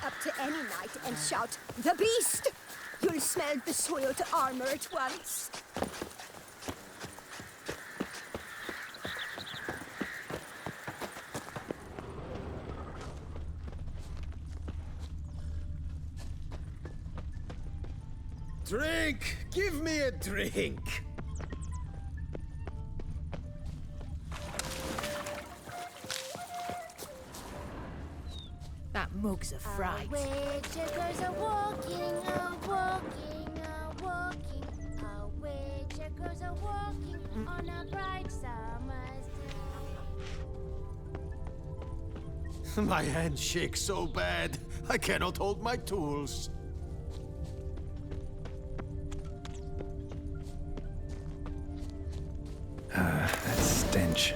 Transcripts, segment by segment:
up to any knight and shout, "The beast!" You'll smell the soiled armor at once. Drink! Give me a drink! That mug's a fright. Witchers are walking, walking, walking. Witchers are walking on a bright summer's day. My hand shakes so bad, I cannot hold my tools. That stench.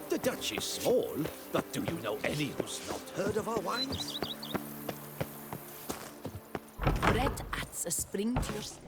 The Dutch is small, but do you know any who's not heard of our wines? Bread adds a spring to your step.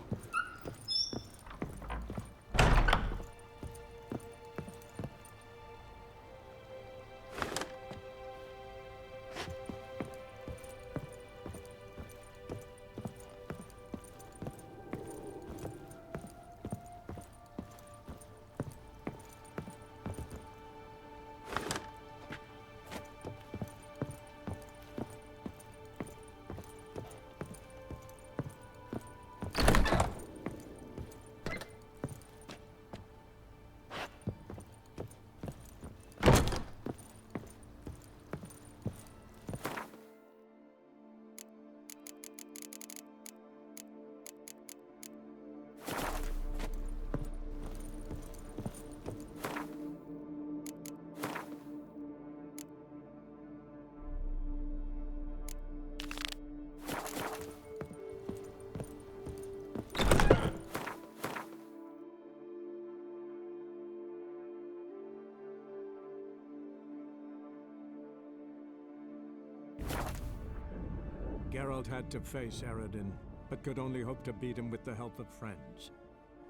Geralt had to face Eredin, but could only hope to beat him with the help of friends.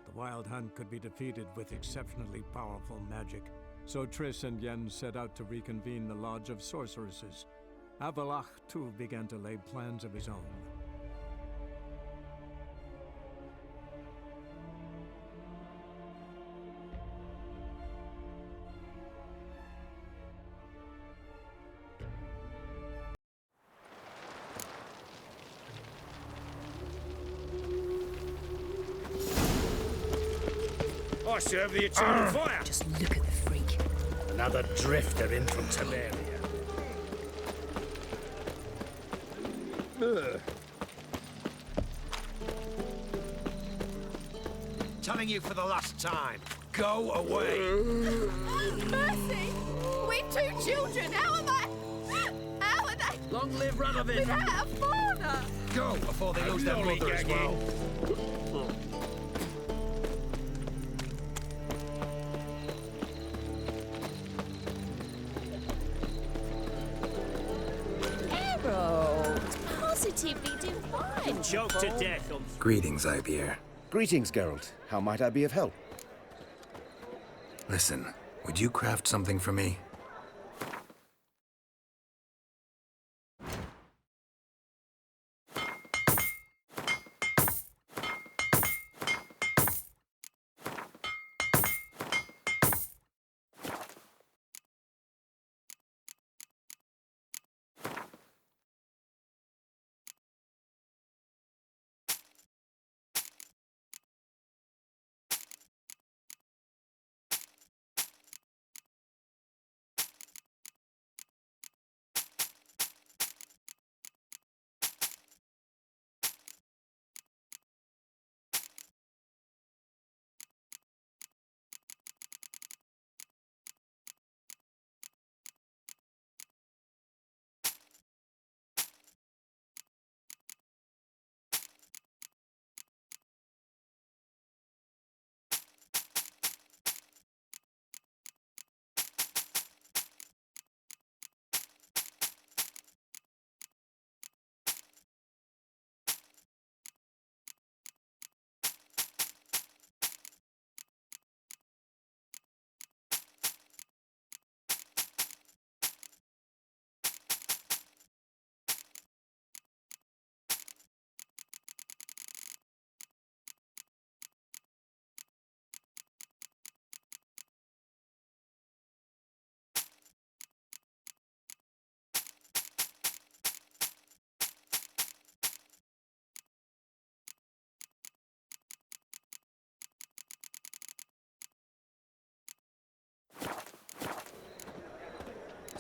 The Wild Hunt could be defeated with exceptionally powerful magic, so Triss and Yen set out to reconvene the Lodge of Sorceresses. Avallac'h, too, began to lay plans of his own. I serve the eternal fire! Just look at the freak. Another drifter in from Temeria. Telling you for the last time, go away! Mercy! We've two children! How am I? How are they Long live Radovid! without a father? Go before they lose their mother as well. Harold, positively divine. Choked to death on Greetings, Ivier. Greetings, Geralt. How might I be of help? Listen, would you craft something for me?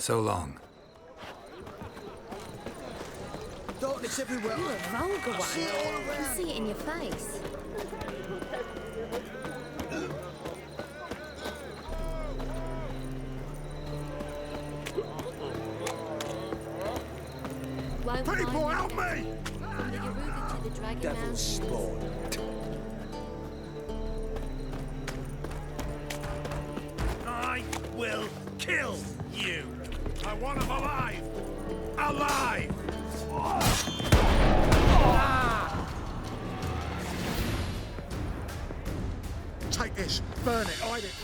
So long. Darkness everywhere. You're a vulgar one. I can see it in your face. Won't People, find help me! From the Yaruga to the Dragon Devil's Mountains. spawn. I will kill you! I want him alive! Alive! Take this, burn it, hide it.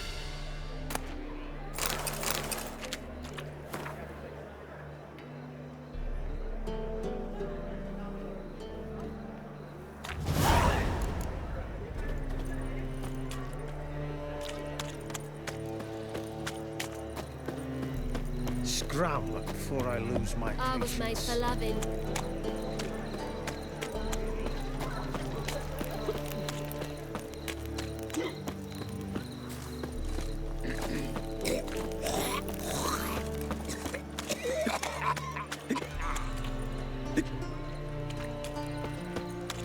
Scram before I lose my I was made patience. for loving.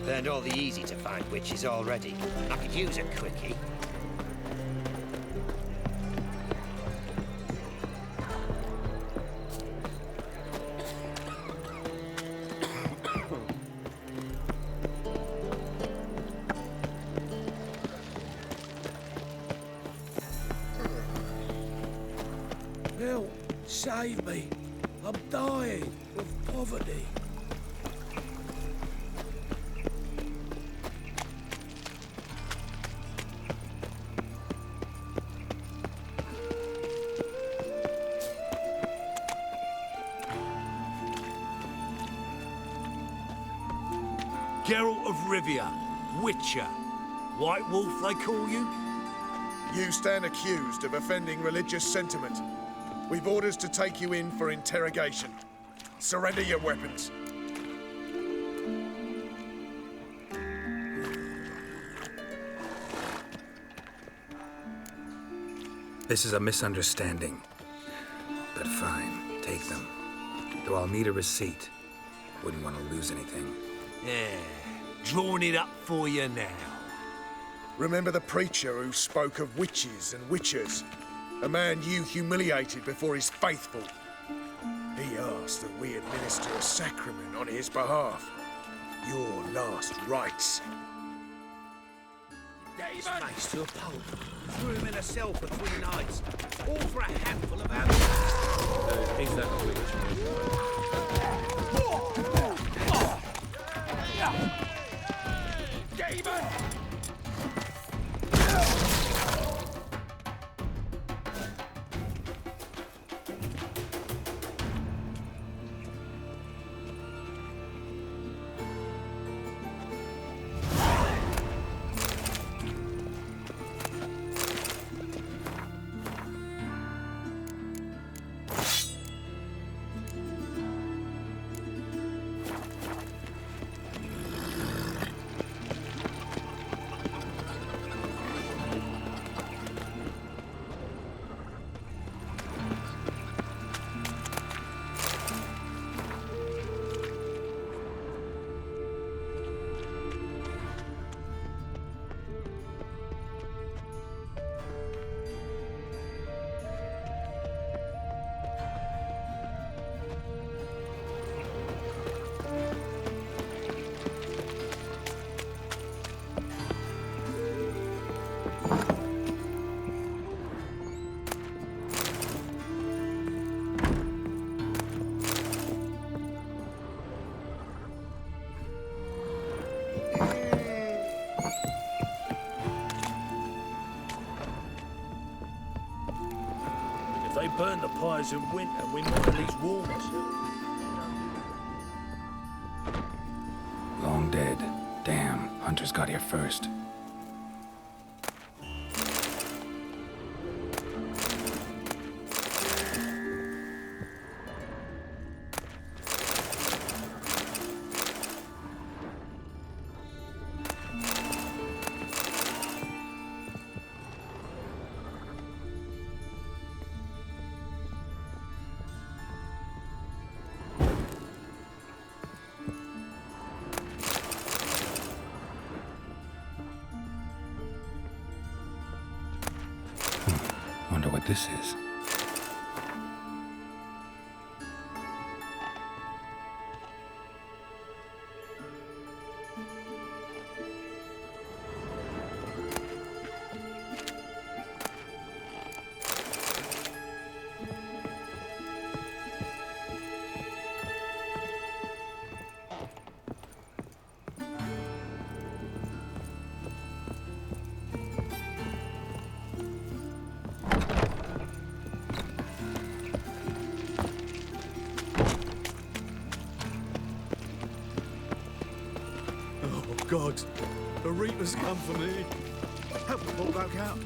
Learned all the easy-to-find witches already. I could use a quickie. Help! Save me! I'm dying of poverty. Geralt of Rivia, Witcher. White Wolf, they call you? You stand accused of offending religious sentiment. We've orders to take you in for interrogation. Surrender your weapons. This is a misunderstanding. But fine, take them. Though I'll need a receipt. Wouldn't want to lose anything. Yeah, drawing it up for you now. Remember the preacher who spoke of witches and witchers? A man you humiliated before his faithful. He asked that we administer a sacrament on his behalf. Your last rites. His mace to a pole. Threw him in a cell for 3 nights. All for a handful of apples. Is that a witch? If they burn the pyres in winter, we might at least warm us. Long dead. Damn, Hunters got here first. this is. God, the Reaper's come for me. Help the poor bloke out.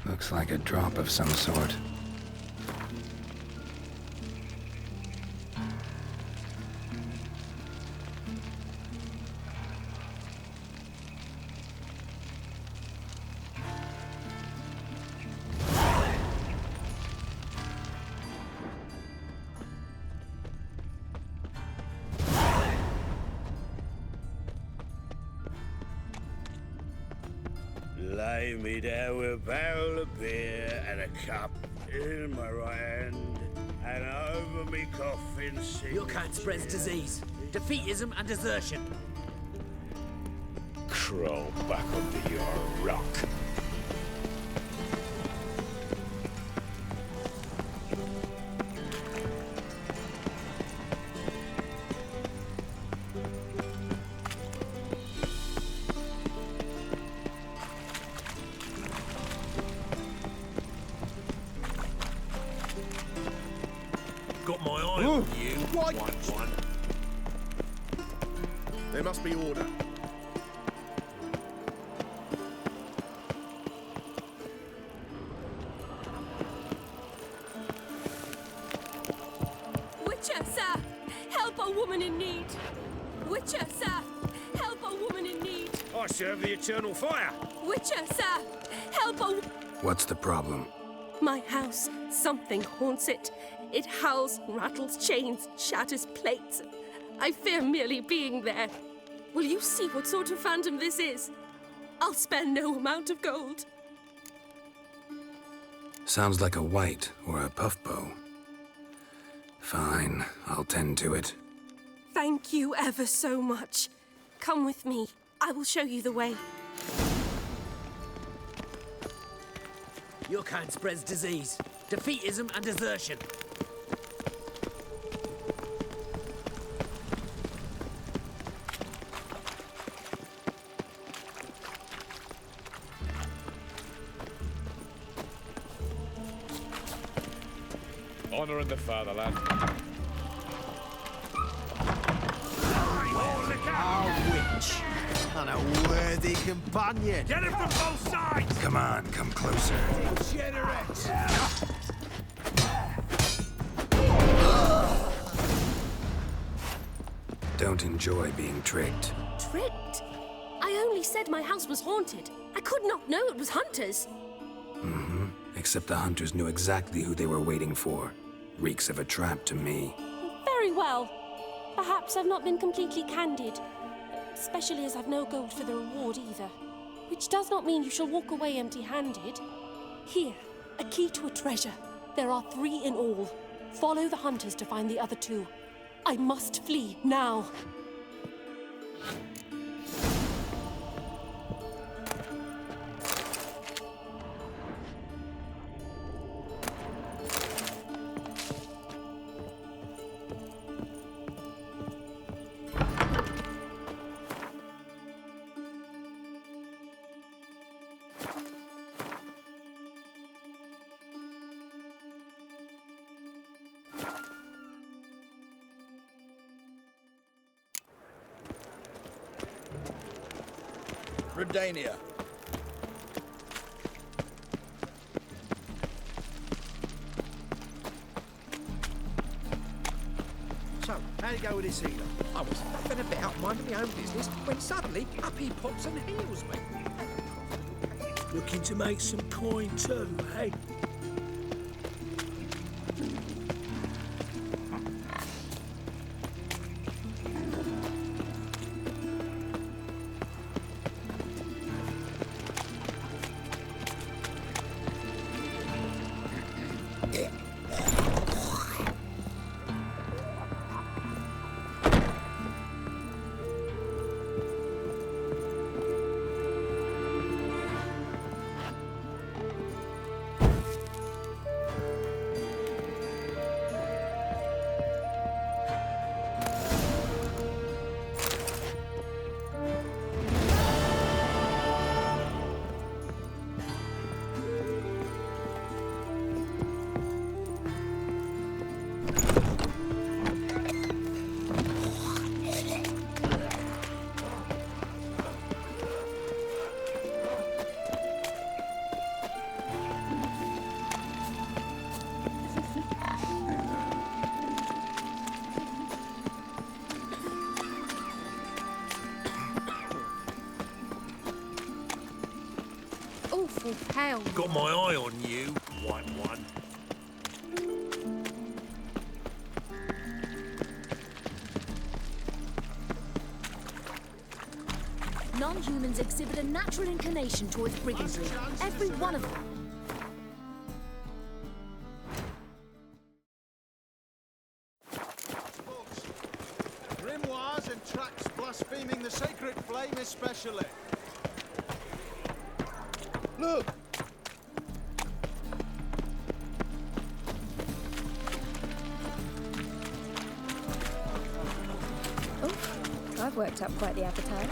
Looks like a drop of some sort. Lay me down with a barrel of beer and a cup in my right hand, and over me coffin sing. Your kind spreads disease, defeatism and desertion. Crawl back under your rock. Got my eye on you. What? One. There must be order. Witcher, sir! Help a woman in need! Witcher, sir! Help a woman in need! I serve the eternal fire. Witcher, sir! Help a... What's the problem? My house. Something haunts it. It howls, rattles chains, shatters plates. I fear merely being there. Will you see what sort of phantom this is? I'll spare no amount of gold. Sounds like a white or a puffbow. Fine, I'll tend to it. Thank you ever so much. Come with me. I will show you the way. Your kind spreads disease, defeatism and desertion. Honouring the fatherland. A witch and a worthy companion. Get it from both sides! Come on, come closer. Degenerate. Don't enjoy being tricked. Tricked? I only said my house was haunted. I could not know it was hunters. Mm-hmm. Except the hunters knew exactly who they were waiting for. Reeks of a trap to me. Very well. Perhaps I've not been completely candid. Especially as I've no gold for the reward either. Which does not mean you shall walk away empty-handed. Here, a key to a treasure. There are 3 in all. Follow the hunters to find the other 2. I must flee now. Redania. So, how'd it go with this healer? I was faffing about minding my own business when suddenly up he pops and heals me. Looking to make some coin too, eh? awful pale. Got my eye on you, white one. Non-humans exhibit a natural inclination towards brigandry. Every one of them. Grimoires and tracts blaspheming the sacred flame especially. Look! Oh, I've worked up quite the appetite.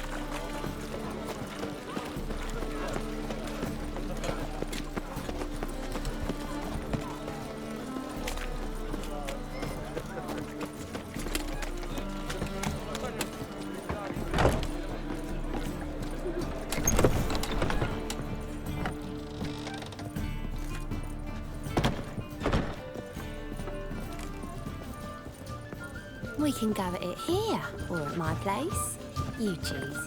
We can go at it here, or at my place. You choose.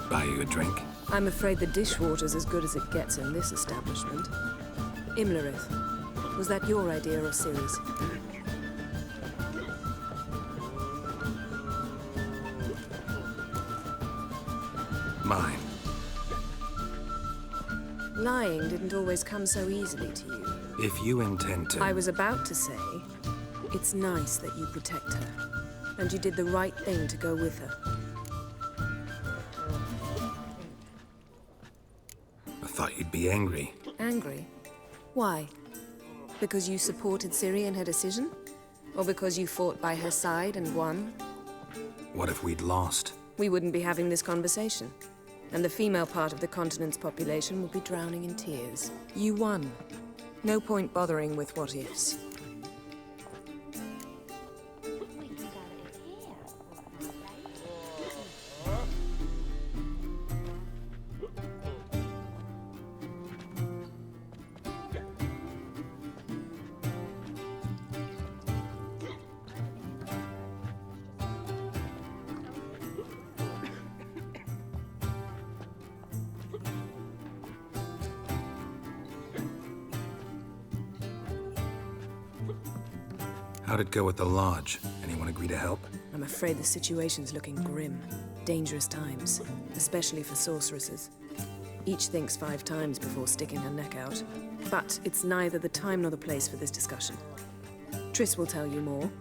Buy you a drink? I'm afraid the dishwater's as good as it gets in this establishment. Imlerith, was that your idea or Ciri's? Mine. Lying didn't always come so easily to you. If you intend to... I was about to say, it's nice that you protect her. And you did the right thing to go with her. I thought you'd be angry. Angry? Why? Because you supported Ciri in her decision? Or because you fought by her side and won? What if we'd lost? We wouldn't be having this conversation. And the female part of the continent's population would be drowning in tears. You won. No point bothering with what ifs. How'd it go at the lodge? Anyone agree to help? I'm afraid the situation's looking grim. Dangerous times, especially for sorceresses. Each thinks 5 times before sticking her neck out. But it's neither the time nor the place for this discussion. Triss will tell you more.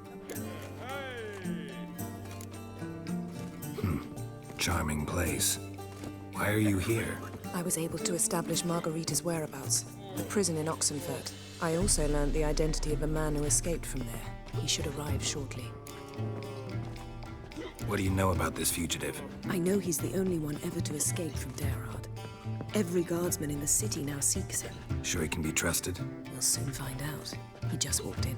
Charming place. Why are you here? I was able to establish Margarita's whereabouts. The prison in Oxenfurt. I also learned the identity of a man who escaped from there. He should arrive shortly. What do you know about this fugitive? I know he's the only one ever to escape from Derard. Every guardsman in the city now seeks him. Sure he can be trusted? We'll soon find out. He just walked in.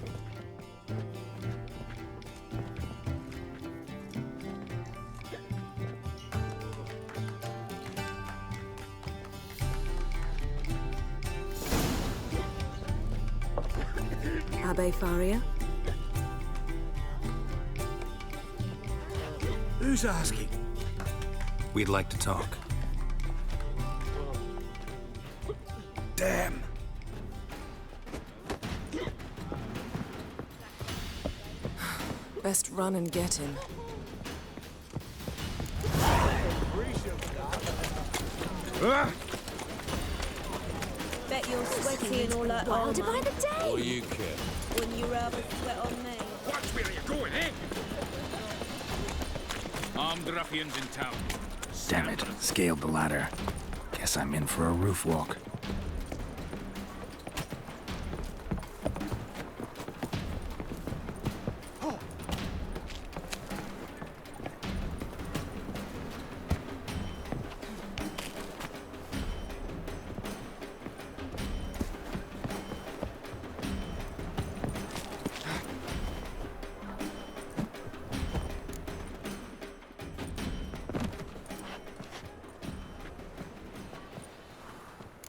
Abbe Faria? Who's asking? We'd like to talk. Damn. Best run and get him. Bet you're sweaty and all that. Wilder by the day. What do you care? Wouldn't you rather sweat on me? Watch where you're going, eh? Armed ruffians in town. Damn it, scaled the ladder. Guess I'm in for a roof walk.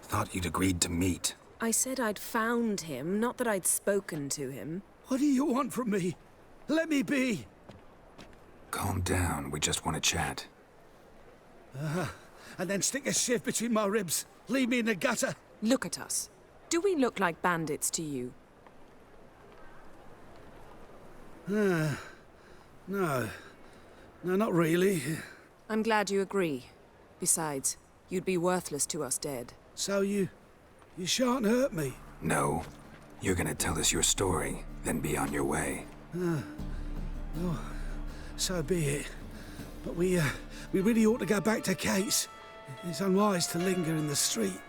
Thought you'd agreed to meet. I said I'd found him, not that I'd spoken to him. What do you want from me? Let me be! Calm down, we just want to chat. And then stick a sieve between my ribs. Leave me in the gutter. Look at us. Do we look like bandits to you? No. No, not really. I'm glad you agree. Besides, you'd be worthless to us dead. So you shan't hurt me? No. You're gonna tell us your story, then be on your way. Oh, so be it. But we really ought to go back to Kate's. It's unwise to linger in the street.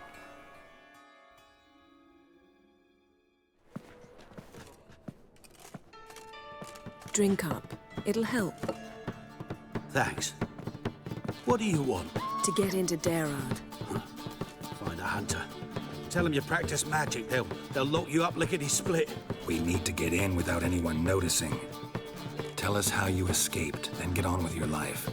Drink up. It'll help. Thanks. What do you want? To get into Dayrard. Find a hunter. Tell them you practice magic. They'll lock you up lickety-split. We need to get in without anyone noticing. Tell us how you escaped, then get on with your life.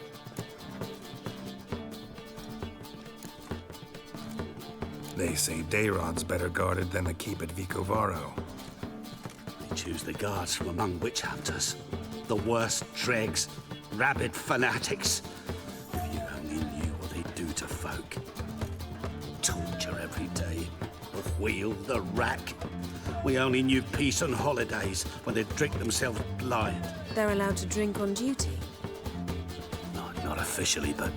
They say Dayrod's better guarded than the keep at Vicovaro. They choose the guards from among witch hunters. The worst dregs, rabid fanatics. If you only knew what they do to folk. Torture every day. The wheel, the rack. We only knew peace on holidays when they'd drink themselves blind. They're allowed to drink on duty? Not officially, but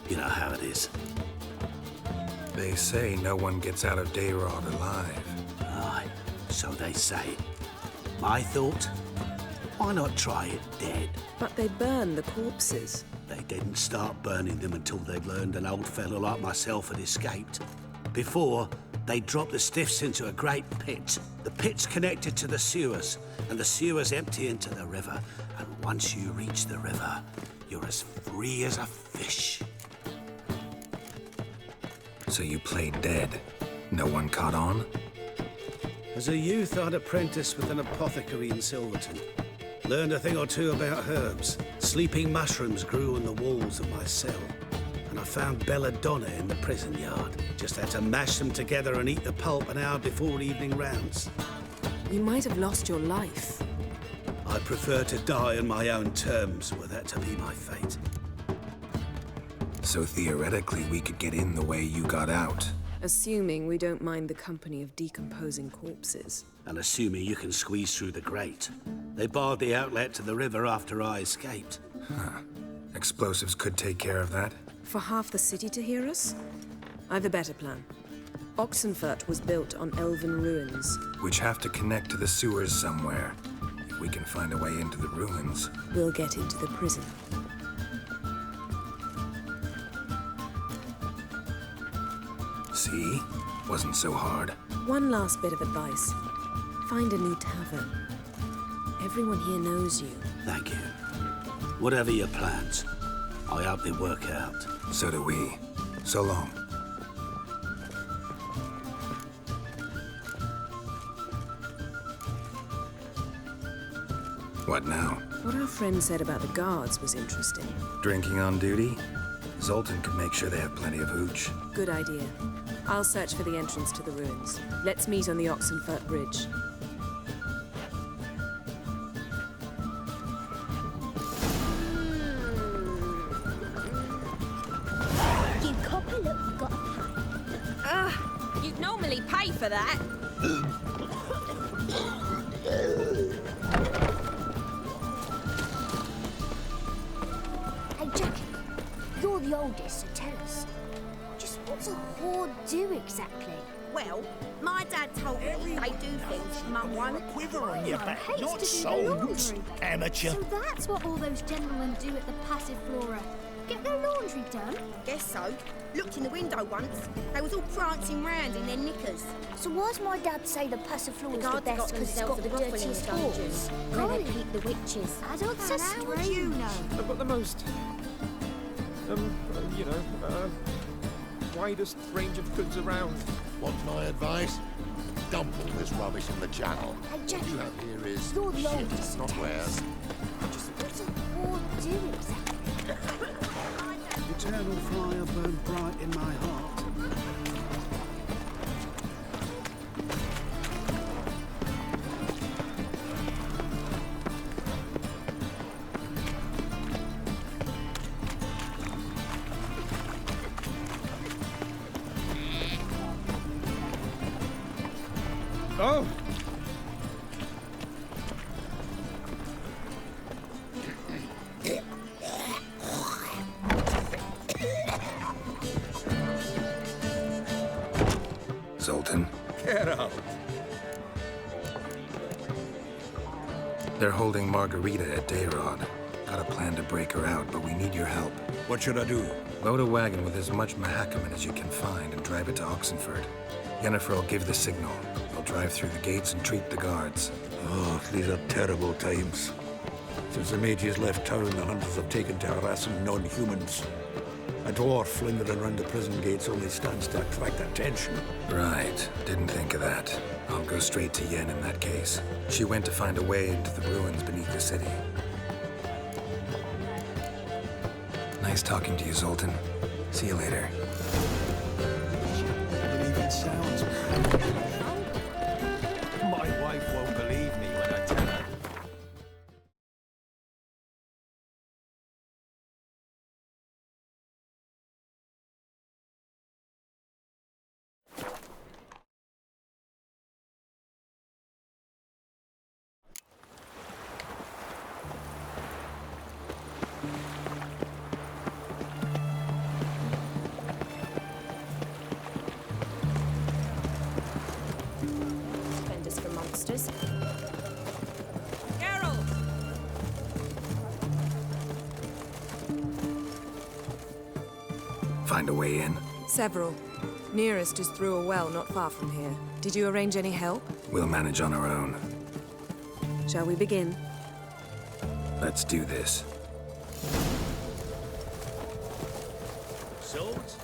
you know how it is. They say no one gets out of Dayrod alive. Aye, so they say. My thought? Why not try it dead? But they burn the corpses. They didn't start burning them until they'd learned an old fellow like myself had escaped. Before, they dropped the stiffs into a great pit. The pit's connected to the sewers, and the sewers empty into the river. And once you reach the river, you're as free as a fish. So you played dead. No one caught on? As a youth, I'd apprenticed with an apothecary in Silverton. Learned a thing or two about herbs. Sleeping mushrooms grew on the walls of my cell. And I found belladonna in the prison yard. Just had to mash them together and eat the pulp an hour before evening rounds. You might have lost your life. I prefer to die on my own terms, were that to be my fate. So theoretically, we could get in the way you got out. Assuming we don't mind the company of decomposing corpses. And assuming you can squeeze through the grate. They barred the outlet to the river after I escaped. Huh. Explosives could take care of that? For half the city to hear us? I've a better plan. Oxenfurt was built on elven ruins. Which have to connect to the sewers somewhere. If we can find a way into the ruins. We'll get into the prison. See? Wasn't so hard. One last bit of advice. Find a new tavern. Everyone here knows you. Thank you. Whatever your plans, I hope they work out. So do we. So long. What now? What our friend said about the guards was interesting. Drinking on duty? Zoltan could make sure they have plenty of hooch. Good idea. I'll search for the entrance to the ruins. Let's meet on the Oxenfurt Bridge. You copper, look, you got a pie. You'd normally pay for that. Hey, Jackie, you're the oldest, so tell us. Just what's a hoard do exactly? Well, my dad told me they do things, Mum won't. Quiver on your back, Hates not to do the souls. laundry. Amateur. So that's what all those gentlemen do at the Passiflora. Get their laundry done? Guess so. Looked in the window once. They was all prancing round in their knickers. So why's my dad say the Passiflora's the guards best got because it's themselves got the a brothel in dirtiest the dungeon, halls? where they Golly. keep the witches. Adults are strange. How would you know? I've got the most, widest range of goods around. Want my advice? Dump all this rubbish in the channel. Hey, Jackie, What you have here is you're the shit, oldest, not so wares. just what's a hoard do exactly? Eternal fire burned bright in my heart. Oh! Zoltan? Geralt. They're holding Margarita at Dayrod. Got a plan to break her out, but we need your help. What should I do? Load a wagon with as much Mahakaman as you can find and drive it to Oxenford. Yennefer will give the signal. They'll drive through the gates and treat the guards. Oh, these are terrible times. Since the mages left town, the hunters have taken to harassing non-humans. A dwarf lingering around the prison gates only stands to attract attention. Right. Didn't think of that. I'll go straight to Yen in that case. She went to find a way into the ruins beneath the city. Nice talking to you, Zoltan. See you later. It even sounds bad. My wife won't believe me when I tell her. Defenders for monsters. Geralt! Find a way in? Several. Nearest is through a well not far from here. Did you arrange any help? We'll manage on our own. Shall we begin? Let's do this. Swords?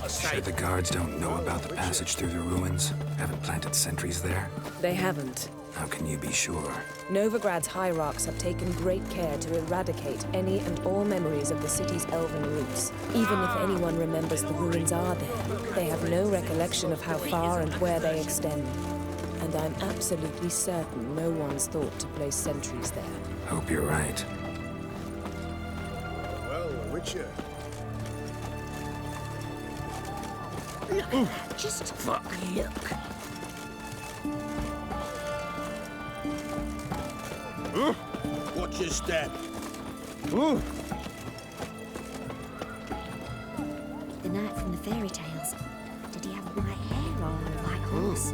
Sure the guards don't know about the passage through the ruins? Haven't planted sentries there? They haven't. How can you be sure? Novigrad's hierarchs have taken great care to eradicate any and all memories of the city's elven roots. Even if anyone remembers the ruins are there, they have no recollection of how far and where they extend. And I'm absolutely certain no one's thought to place sentries there. Hope you're right. Well, Witcher. Just fuck. Look. Watch your step. The knight from the fairy tales. Did he have white hair or a white horse?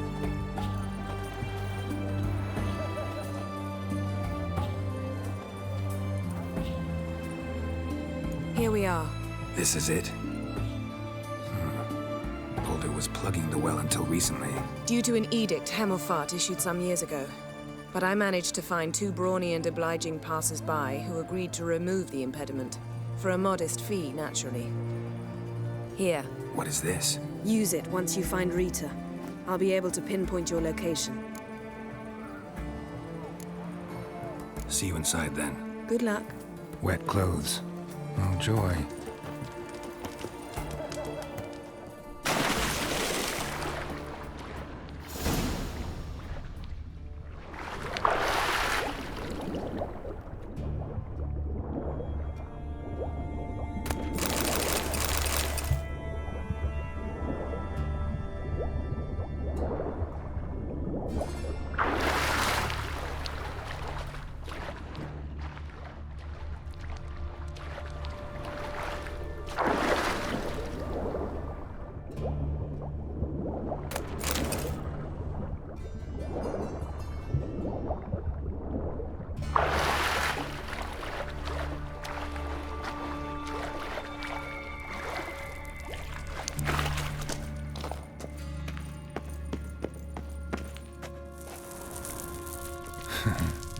Here we are. This is it? Boulder was plugging the well until recently. Due to an edict Hemelfart issued some years ago. But I managed to find two brawny and obliging passers-by who agreed to remove the impediment. For a modest fee, naturally. Here. What is this? Use it once you find Rita. I'll be able to pinpoint your location. See you inside then. Good luck. Wet clothes. Oh, joy.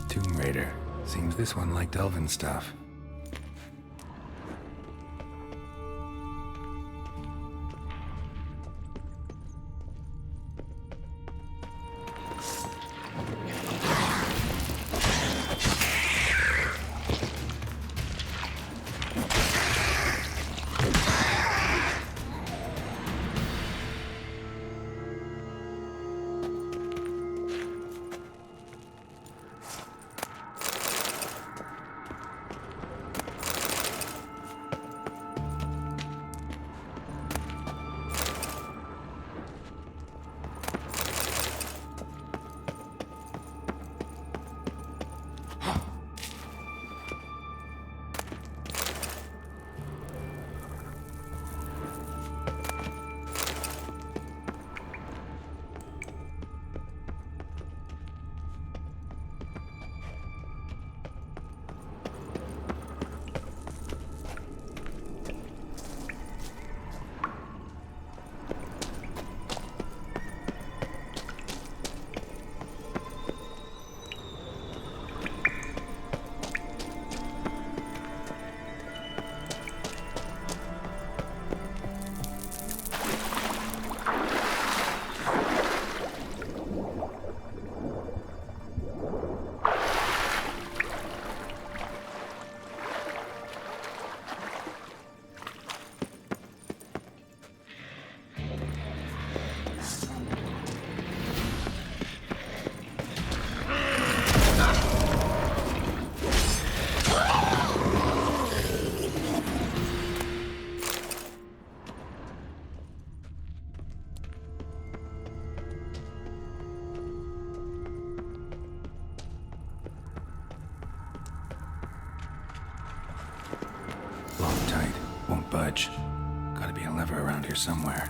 Tomb Raider. Seems this one liked elven stuff. Locked tight. Won't budge. Gotta be a lever around here somewhere.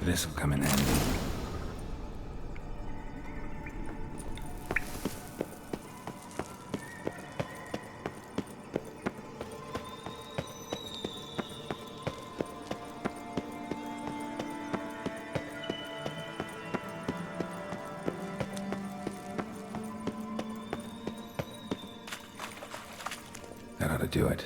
This'll come in handy. That ought to do it.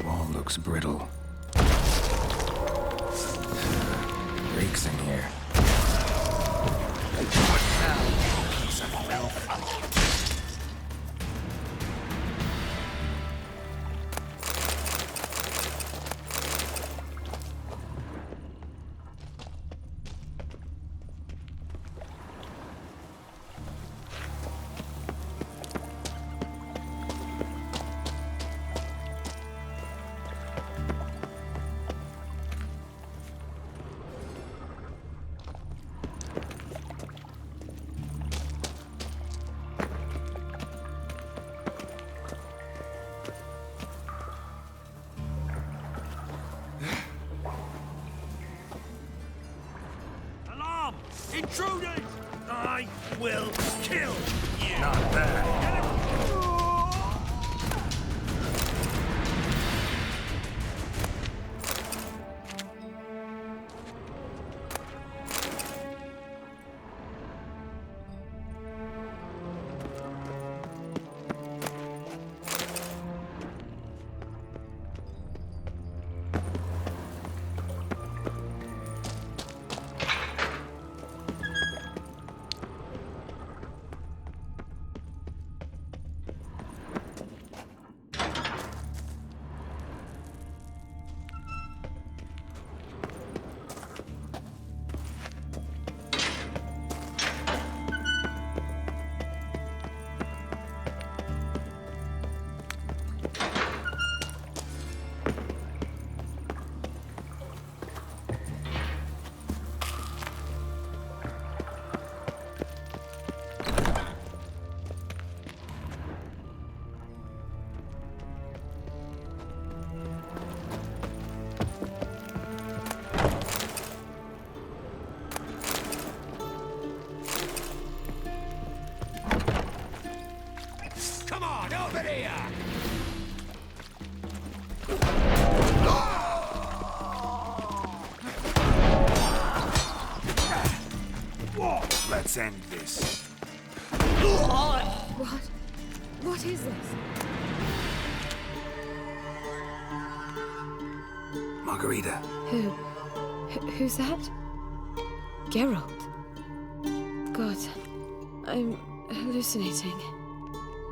Wall looks brittle. Reeks in here. What now? Piece of filth. Intruders! I will kill you! Not bad. Come on, over here! Let's end this. What? What is this? Margarita. Who's that? Geralt. God, I'm hallucinating.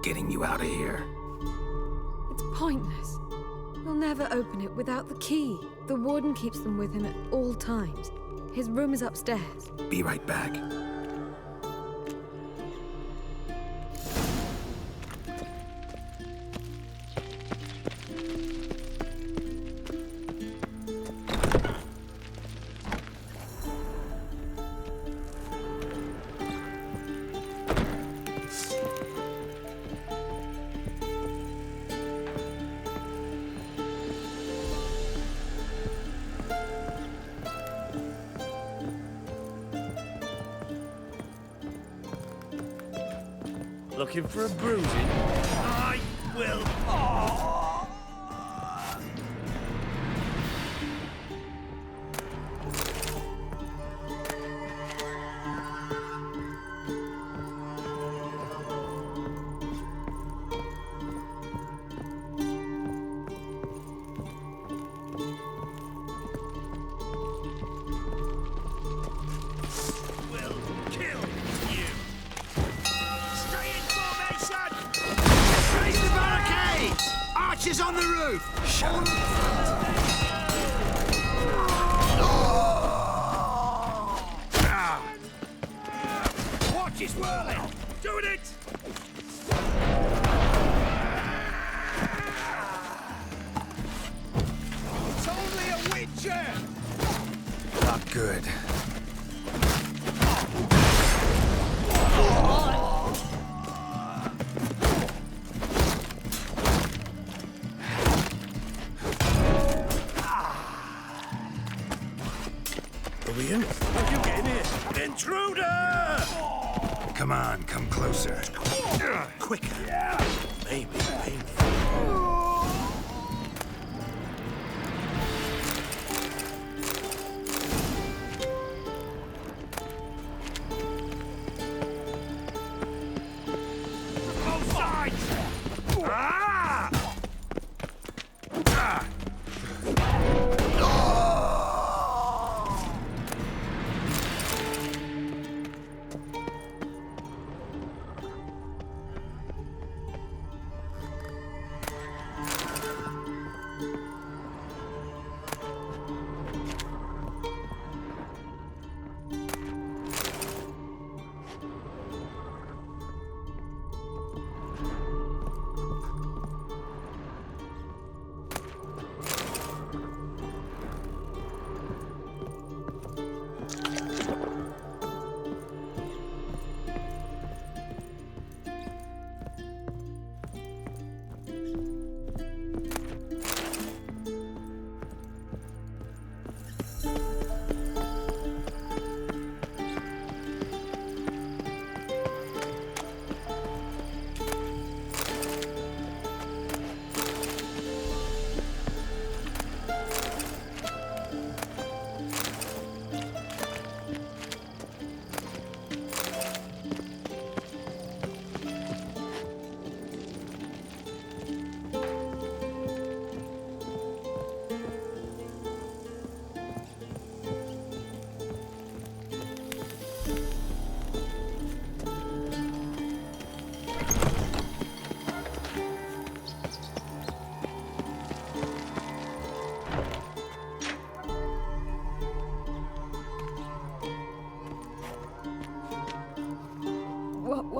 Getting you out of here. It's pointless. We'll never open it without the key. The warden keeps them with him at all times. His room is upstairs. Be right back. Looking for a bruising? I will. Archers on the roof! Shut Watch his whirling! Doing it! It's only a witcher! Not good. William, how'd you get in here? Intruder! Come on, come closer. Quicker. Maybe. Both sides!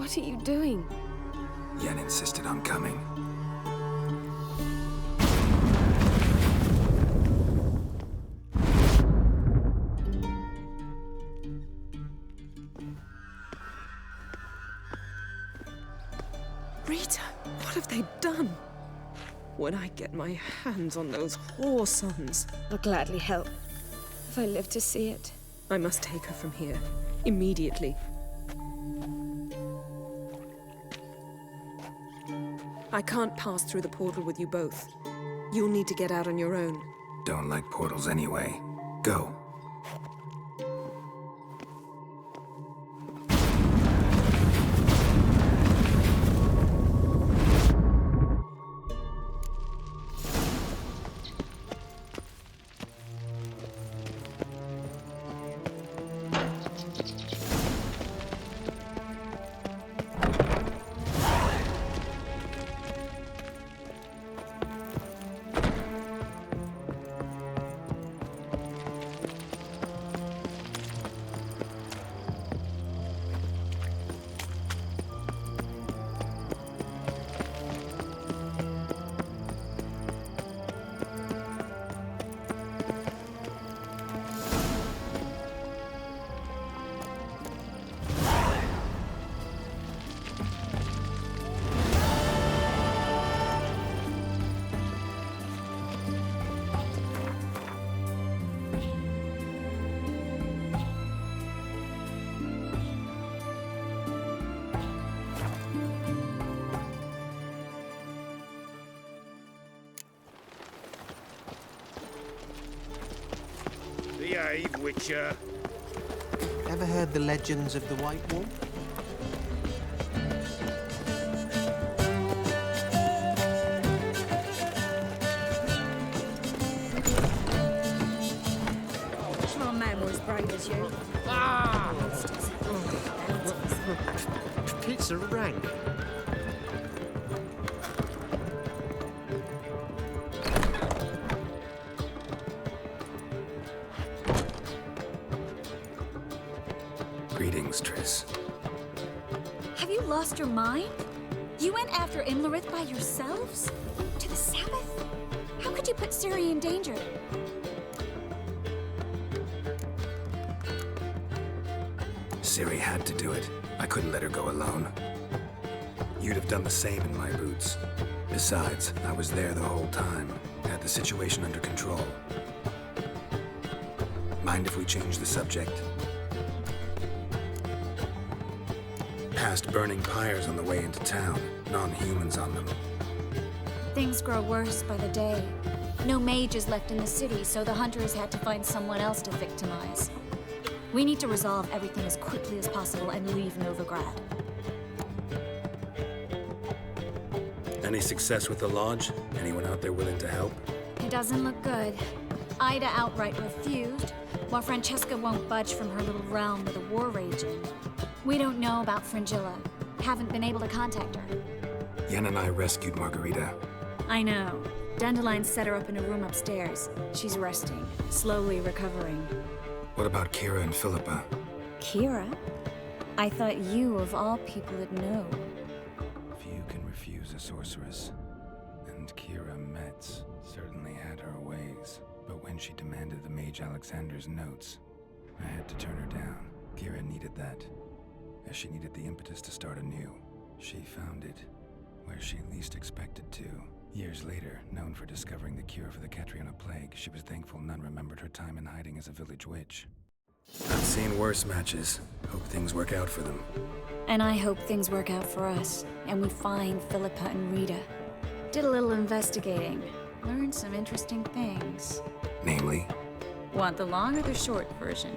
What are you doing? Yen insisted on coming. Rita, what have they done? When I get my hands on those whore sons, I'll gladly help, if I live to see it. I must take her from here, immediately. I can't pass through the portal with you both. You'll need to get out on your own. Don't like portals anyway. Go. Behave, Witcher. Ever heard the legends of the White Wolf? No man were as brave as you. Ah! Pizza rank. Greetings, Triss. Have you lost your mind? You went after Imlerith by yourselves? To the Sabbath? How could you put Ciri in danger? Ciri had to do it. I couldn't let her go alone. You'd have done the same in my boots. Besides, I was there the whole time. Had the situation under control. Mind if we change the subject? Past burning pyres on the way into town. Non-humans on them. Things grow worse by the day. No mages left in the city, so the hunters had to find someone else to victimize. We need to resolve everything as quickly as possible and leave Novigrad. Any success with the Lodge? Anyone out there willing to help? It doesn't look good. Ida outright refused, while Francesca won't budge from her little realm with a war raging. We don't know about Fringilla. Haven't been able to contact her. Yen and I rescued Margarita. I know. Dandelion set her up in a room upstairs. She's resting, slowly recovering. What about Kira and Philippa? Kira? I thought you, of all people, would know. Few can refuse a sorceress. And Kira Metz certainly had her ways. But when she demanded the Mage Alexander's notes, I had to turn her down. Kira needed that, as she needed the impetus to start anew. She found it where she least expected to. Years later, known for discovering the cure for the Catriona plague, she was thankful none remembered her time in hiding as a village witch. I've seen worse matches. Hope things work out for them. And I hope things work out for us, and we find Philippa and Rita. Did a little investigating. Learned some interesting things. Namely? Want the long or the short version?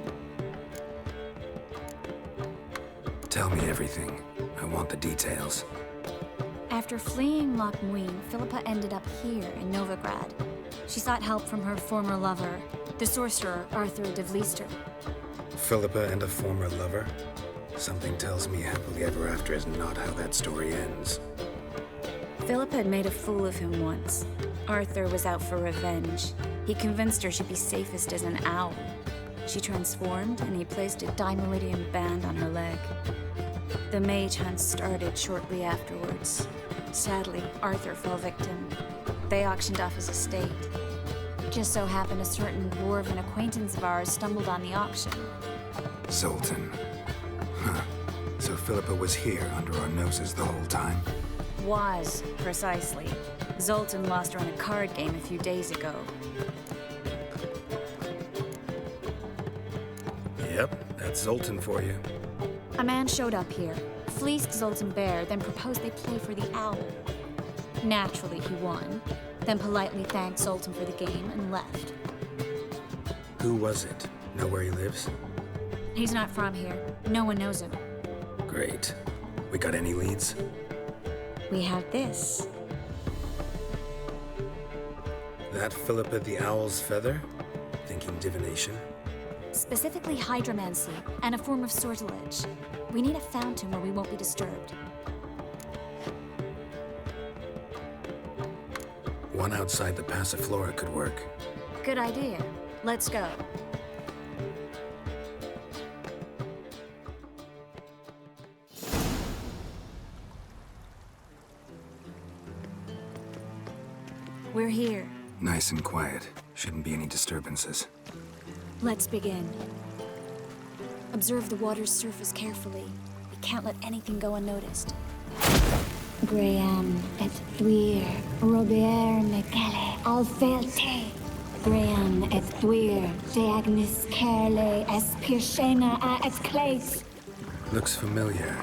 Tell me everything. I want the details. After fleeing Loch Muin, Philippa ended up here in Novigrad. She sought help from her former lover, the sorcerer Arthur de Vlister. Philippa and a former lover? Something tells me happily ever after is not how that story ends. Philippa had made a fool of him once. Arthur was out for revenge. He convinced her she'd be safest as an owl. She transformed, and he placed a Dimeridian band on her leg. The mage hunt started shortly afterwards. Sadly, Arthur fell victim. They auctioned off his estate. Just so happened a certain dwarven acquaintance of ours stumbled on the auction. Zoltan. Huh. So Philippa was here under our noses the whole time? Was, precisely. Zoltan lost her in a card game a few days ago. Yep, that's Zoltan for you. A man showed up here, fleeced Zoltan bare, then proposed they play for the owl. Naturally, he won. Then politely thanked Sultan for the game and left. Who was it? Know where he lives? He's not from here. No one knows him. Great. We got any leads? We have this. That Philippa the Owl's feather? Thinking divination? Specifically hydromancy, and a form of sortilege. We need a fountain where we won't be disturbed. One outside the Passiflora could work. Good idea. Let's go. We're here. Nice and quiet. Shouldn't be any disturbances. Let's begin. Observe the water's surface carefully. We can't let anything go unnoticed. Graham et thuir, Robert Mekele, Alfelte. Graham et thuir, Deagnis Kerle, es Pirshena a et Clace. Looks familiar.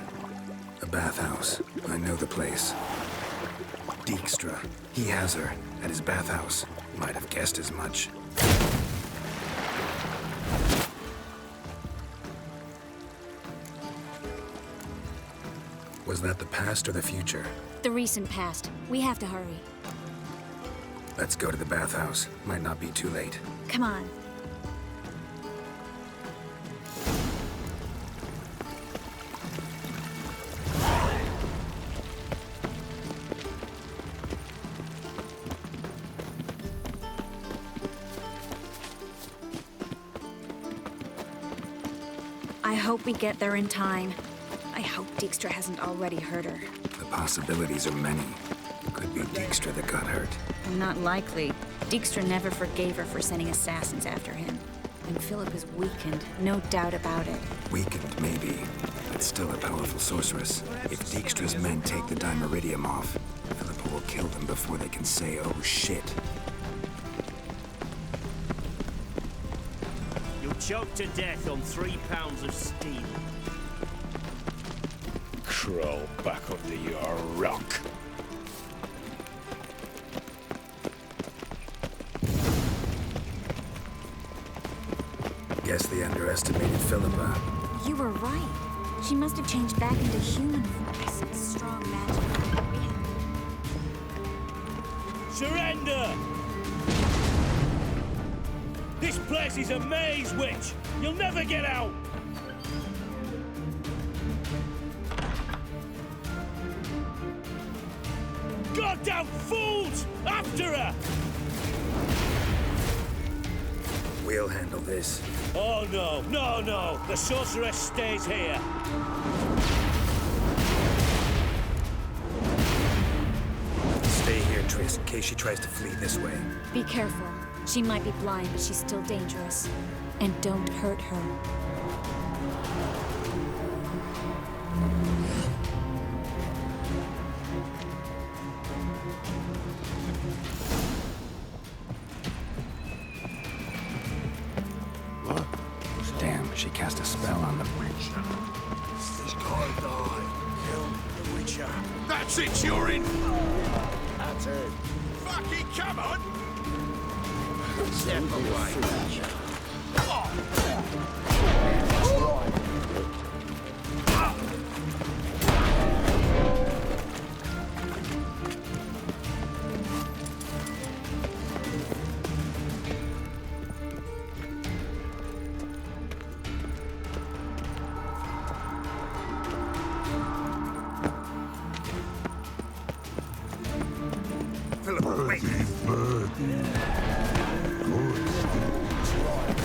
A bathhouse. I know the place. Dijkstra. He has her at his bathhouse. Might have guessed as much. Was that the past or the future? The recent past. We have to hurry. Let's go to the bathhouse. Might not be too late. Come on. I hope we get there in time. I hope Dijkstra hasn't already hurt her. The possibilities are many. Could be Dijkstra that got hurt. Not likely. Dijkstra never forgave her for sending assassins after him. And Philip is weakened, no doubt about it. Weakened, maybe, but still a powerful sorceress. If Dijkstra's men take the Dimeridium off, Philippa will kill them before they can say, oh shit. You'll choke to death on 3 pounds of steel. Crawl back under your rock. Guess they underestimated Philippa. You were right. She must have changed back into human form. Strong magic. Surrender! This place is a maze, witch! You'll never get out! Goddamn fools! After her! We'll handle this. Oh no, no, no! The sorceress stays here! Stay here, Triss, in case she tries to flee this way. Be careful. She might be blind, but she's still dangerous. And don't hurt her. Damn, she cast a spell on the Witcher. This guy died. Kill the Witcher. That's it, you're in. That's it. Fucking come on! Step away.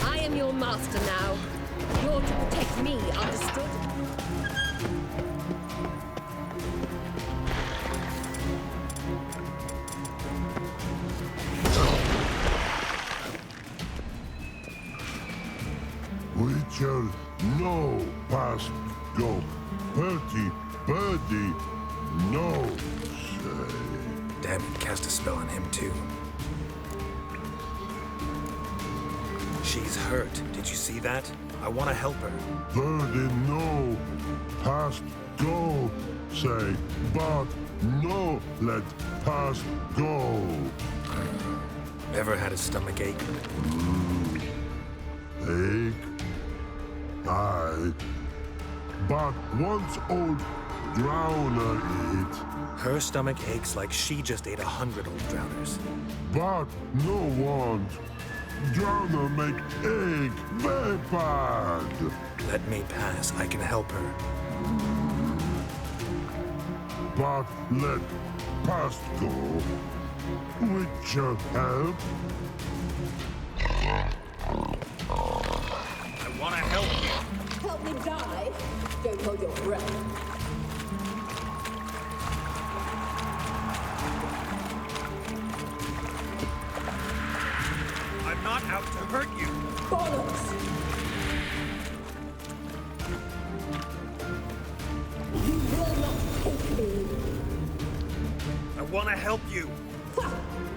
I am your master now. You're to protect me, understood? Witcher, no past go. Bertie, birdie, no say. Damn it, cast a spell on him too. She's hurt. Did you see that? I want to help her. Birdie, no past go say. But no let past go. Ever had a stomach ache? Ache? Aye. But once old Drowner eat. Her stomach aches like she just ate 100 old drowners. But no want. Drowner make ache very bad. Let me pass. I can help her. But let past go. Witcher help? I want to help you. Help me die? Don't hold your breath. I'm not out to hurt you. Bollocks! You will not take me. I want to help you. Ha!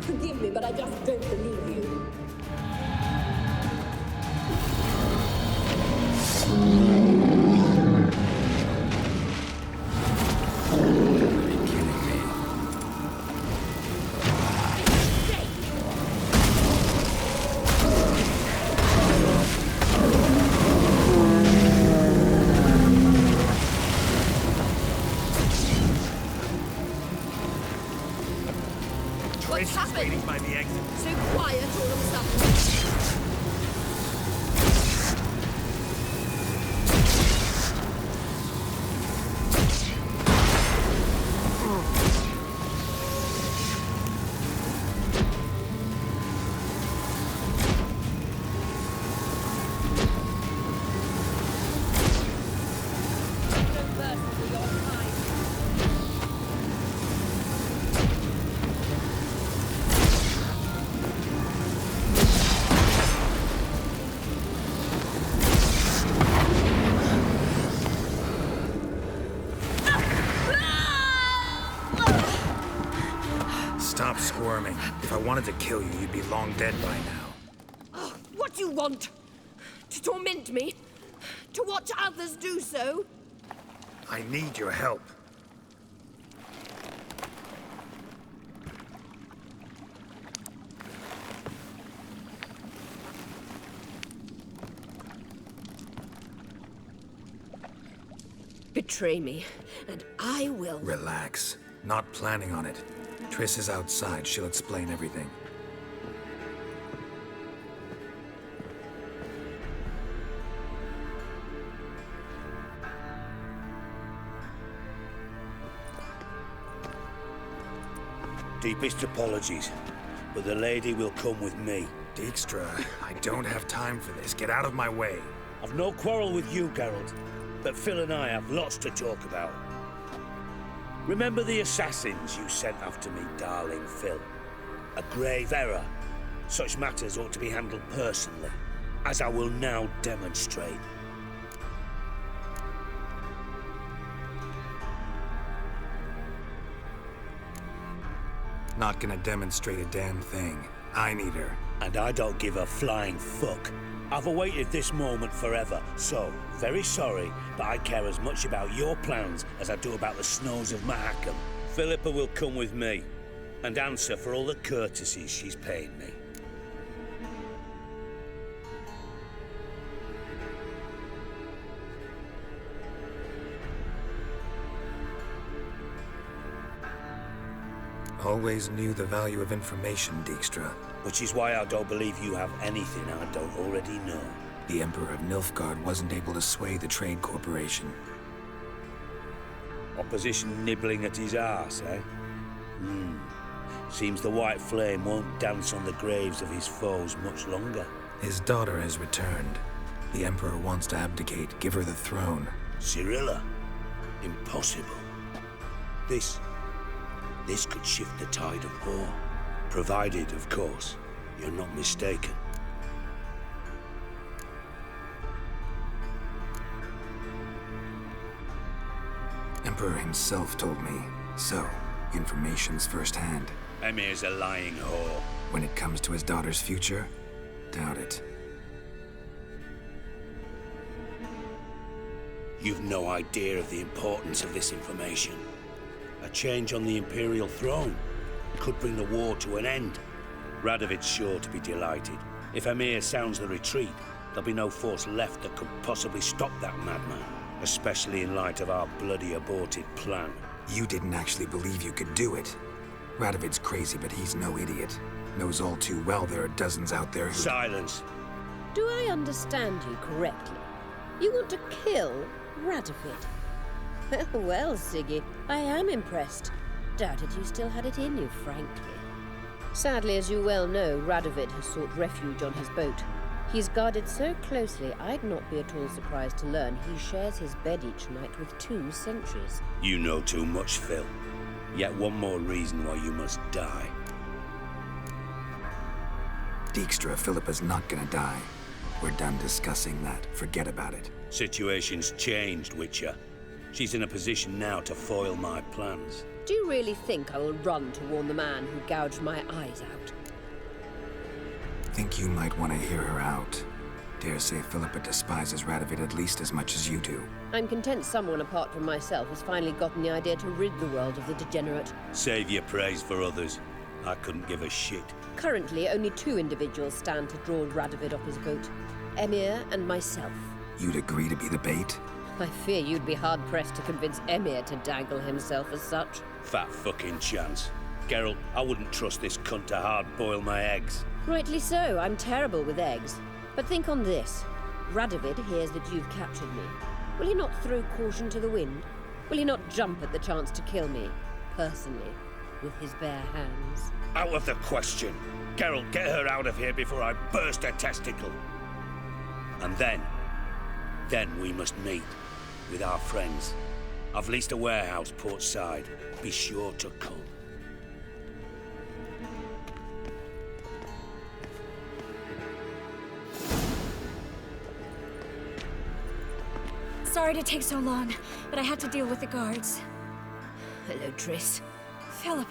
Forgive me, but I just don't believe you. What's happened? By the exit. So quiet all of a sudden. Stop squirming. If I wanted to kill you, you'd be long dead by now. Oh, what do you want? To torment me? To watch others do so? I need your help. Betray me, and I will. Relax. Not planning on it. Triss is outside. She'll explain everything. Deepest apologies, but the lady will come with me. Dijkstra, I don't have time for this. Get out of my way. I've no quarrel with you, Geralt, but Phil and I have lots to talk about. Remember the assassins you sent after me, darling Phil? A grave error. Such matters ought to be handled personally, as I will now demonstrate. Not gonna demonstrate a damn thing. I need her. And I don't give a flying fuck. I've awaited this moment forever, so, very sorry, but I care as much about your plans as I do about the snows of Mahakam. Philippa will come with me, and answer for all the courtesies she's paying me. Always knew the value of information, Dijkstra. Which is why I don't believe you have anything I don't already know. The Emperor of Nilfgaard wasn't able to sway the Trade Corporation. Opposition nibbling at his arse, eh? Seems the White Flame won't dance on the graves of his foes much longer. His daughter has returned. The Emperor wants to abdicate, give her the throne. Cirilla? Impossible. This could shift the tide of war. Provided, of course, you're not mistaken. Emperor himself told me. So, information's firsthand. Emir's a lying whore. When it comes to his daughter's future, doubt it. You've no idea of the importance of this information. A change on the Imperial throne could bring the war to an end. Radovid's sure to be delighted. If Emir sounds the retreat, there'll be no force left that could possibly stop that madman, especially in light of our bloody aborted plan. You didn't actually believe you could do it. Radovid's crazy, but he's no idiot. Knows all too well there are dozens out there who— Silence! Do I understand you correctly? You want to kill Radovid? Well, Siggy, I am impressed. Doubted you still had it in you, frankly. Sadly, as you well know, Radovid has sought refuge on his boat. He's guarded so closely, I'd not be at all surprised to learn he shares his bed each night with 2 sentries. You know too much, Phil. Yet one more reason why you must die. Dijkstra, Philippa's not gonna die. We're done discussing that. Forget about it. Situation's changed, Witcher. She's in a position now to foil my plans. Do you really think I will run to warn the man who gouged my eyes out? Think you might want to hear her out. Dare say Philippa despises Radovid at least as much as you do. I'm content someone apart from myself has finally gotten the idea to rid the world of the degenerate. Save your praise for others. I couldn't give a shit. Currently, only 2 individuals stand to draw Radovid off his boat. Emir and myself. You'd agree to be the bait? I fear you'd be hard-pressed to convince Emir to dangle himself as such. Fat fucking chance. Geralt, I wouldn't trust this cunt to hard-boil my eggs. Rightly so, I'm terrible with eggs. But think on this. Radovid hears that you've captured me. Will he not throw caution to the wind? Will he not jump at the chance to kill me, personally, with his bare hands? Out of the question. Geralt, get her out of here before I burst her testicle. And then we must meet with our friends. I've leased a warehouse port side. Be sure to come. Sorry to take so long, but I had to deal with the guards. Hello, Triss. Philip,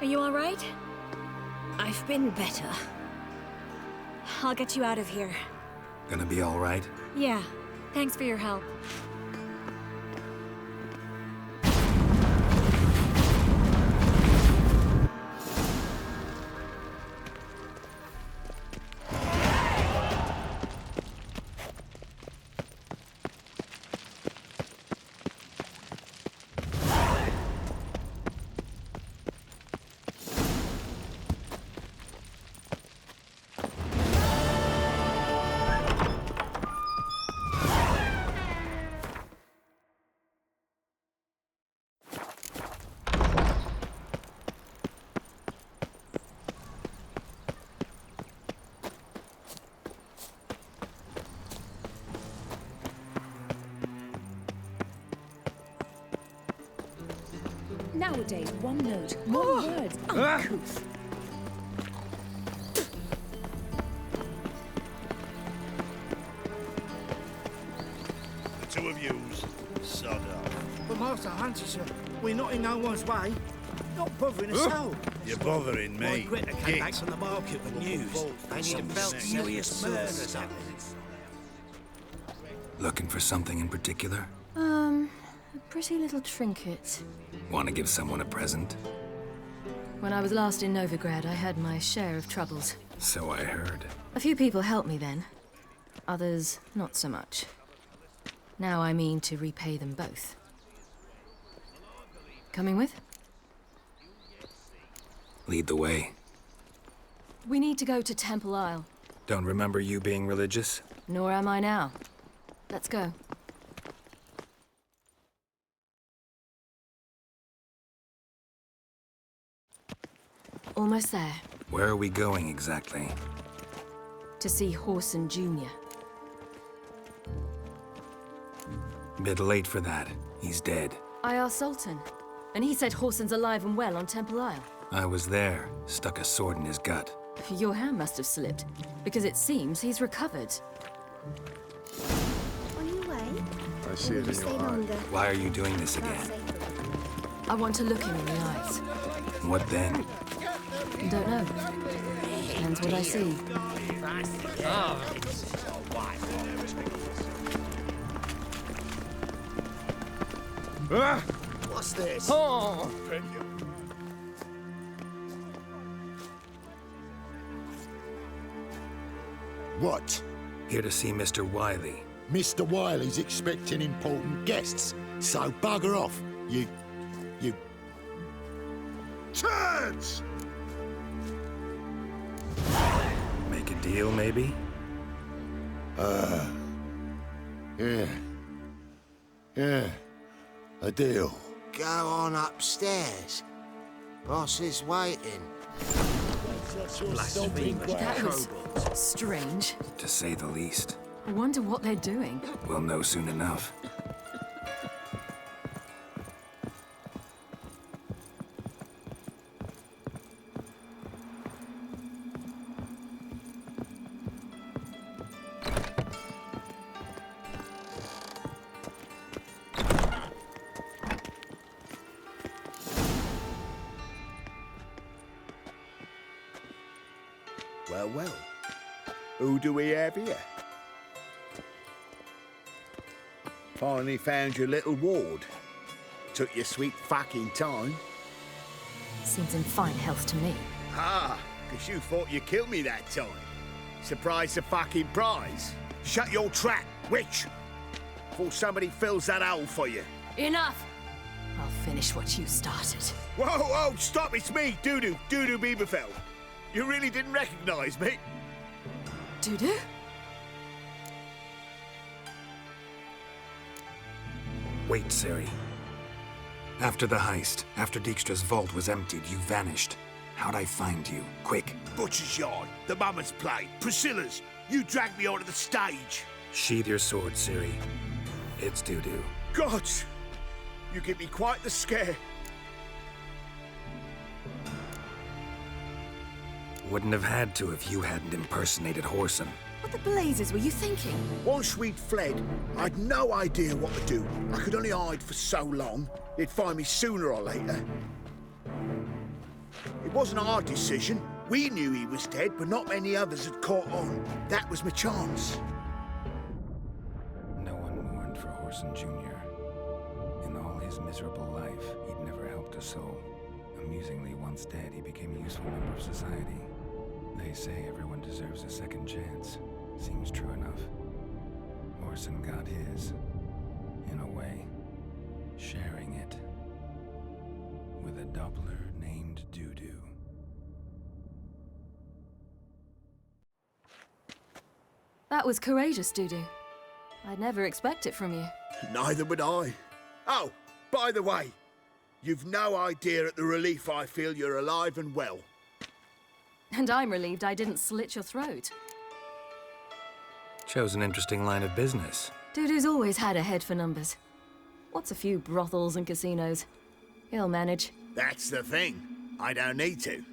are you all right? I've been better. I'll get you out of here. Gonna be all right? Yeah. Thanks for your help. Nowadays, one note, more words, uncouth. The 2 of yous, sod off. But Master Hunter, sir, we're not in no one's way. Not bothering us all. You're bothering me. My Greta came back from the market with news. And some serious murders happening. Looking for something in particular? A pretty little trinket. Want to give someone a present? When I was last in Novigrad, I had my share of troubles. So I heard. A few people helped me then. Others, not so much. Now I mean to repay them both. Coming with? Lead the way. We need to go to Temple Isle. Don't remember you being religious? Nor am I now. Let's go. Almost there. Where are we going exactly? To see Whoreson Jr. Bit late for that. He's dead. I asked Sultan, and he said Whoreson's alive and well on Temple Isle. I was there. Stuck a sword in his gut. Your hand must have slipped, because it seems he's recovered. On your way? I see it in your eyes. Why are you doing this again? I want to look him in the eyes. What then? Don't know. Depends what I see. this? Oh! What? Here to see Mr. Wiley. Mr. Wiley's expecting important guests, so bugger off, you turds! Make a deal, maybe? Yeah, a deal. Go on upstairs. Boss is waiting. That was strange. To say the least. I wonder what they're doing. We'll know soon enough. Well. Who do we have here? Finally found your little ward. Took your sweet fucking time. Seems in fine health to me. Ah, 'cause you thought you killed me that time. Surprise the fucking prize. Shut your trap, witch! Before somebody fills that hole for you. Enough! I'll finish what you started. Whoa, stop, it's me, Dudu Bieberfeld. You really didn't recognize me? Dudu? Wait, Ciri. After the heist, after Dijkstra's vault was emptied, you vanished. How'd I find you? Quick. Butcher's Yard, the Mama's Play, Priscilla's. You dragged me onto the stage. Sheathe your sword, Ciri. It's Dudu. God! You give me quite the scare. Wouldn't have had to if you hadn't impersonated Whoreson. What the blazes were you thinking? Once we'd fled, I'd no idea what to do. I could only hide for so long. They'd find me sooner or later. It wasn't our decision. We knew he was dead, but not many others had caught on. That was my chance. No one mourned for Whoreson Jr. In all his miserable life, he'd never helped a soul. Amusingly, once dead, he became a useful member of society. They say everyone deserves a second chance. Seems true enough. Whoreson got his, in a way, sharing it with a doubler named Dudu. That was courageous, Dudu. I'd never expect it from you. Neither would I. Oh, by the way, you've no idea at the relief I feel you're alive and well. And I'm relieved I didn't slit your throat. Chose an interesting line of business. Dudu's always had a head for numbers. What's a few brothels and casinos? He'll manage. That's the thing. I don't need to.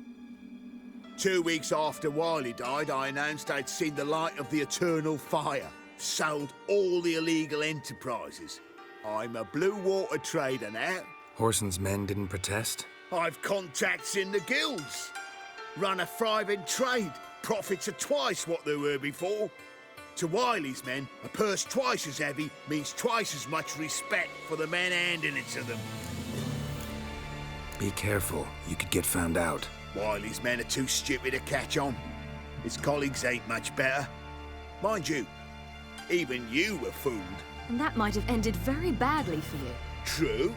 2 weeks after Wiley died, I announced I'd seen the light of the eternal fire. Sold all the illegal enterprises. I'm a blue water trader now. Whoreson's men didn't protest? I've contacts in the guilds. Run a thriving trade. Profits are twice what they were before. To Wiley's men, a purse twice as heavy means twice as much respect for the men handing it to them. Be careful. You could get found out. Wiley's men are too stupid to catch on. His colleagues ain't much better. Mind you, even you were fooled. And that might have ended very badly for you. True.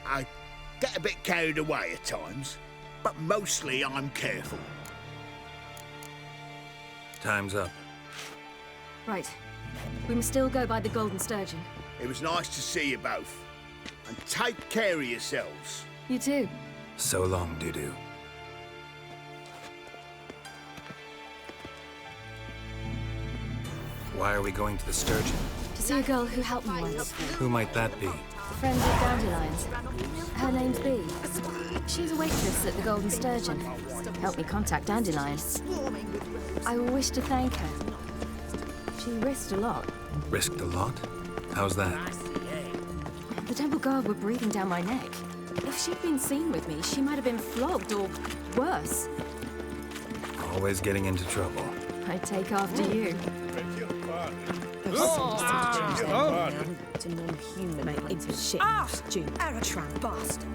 I get a bit carried away at times, but mostly I'm careful. Time's up. Right. We must still go by the Golden Sturgeon. It was nice to see you both. And take care of yourselves. You too. So long, Dudu. Why are we going to the Sturgeon? To see a girl who helped me once. Who might that be? Friend of Dandelion's. Her name's Bee. She's a waitress at the Golden Sturgeon. Helped me contact Dandelion. I wish to thank her. She risked a lot. Risked a lot? How's that? The Temple Guard were breathing down my neck. If she'd been seen with me, she might have been flogged or worse. Always getting into trouble. I'd take after you. To non-human, mate, it's a shit. Stew. Eritran bastard.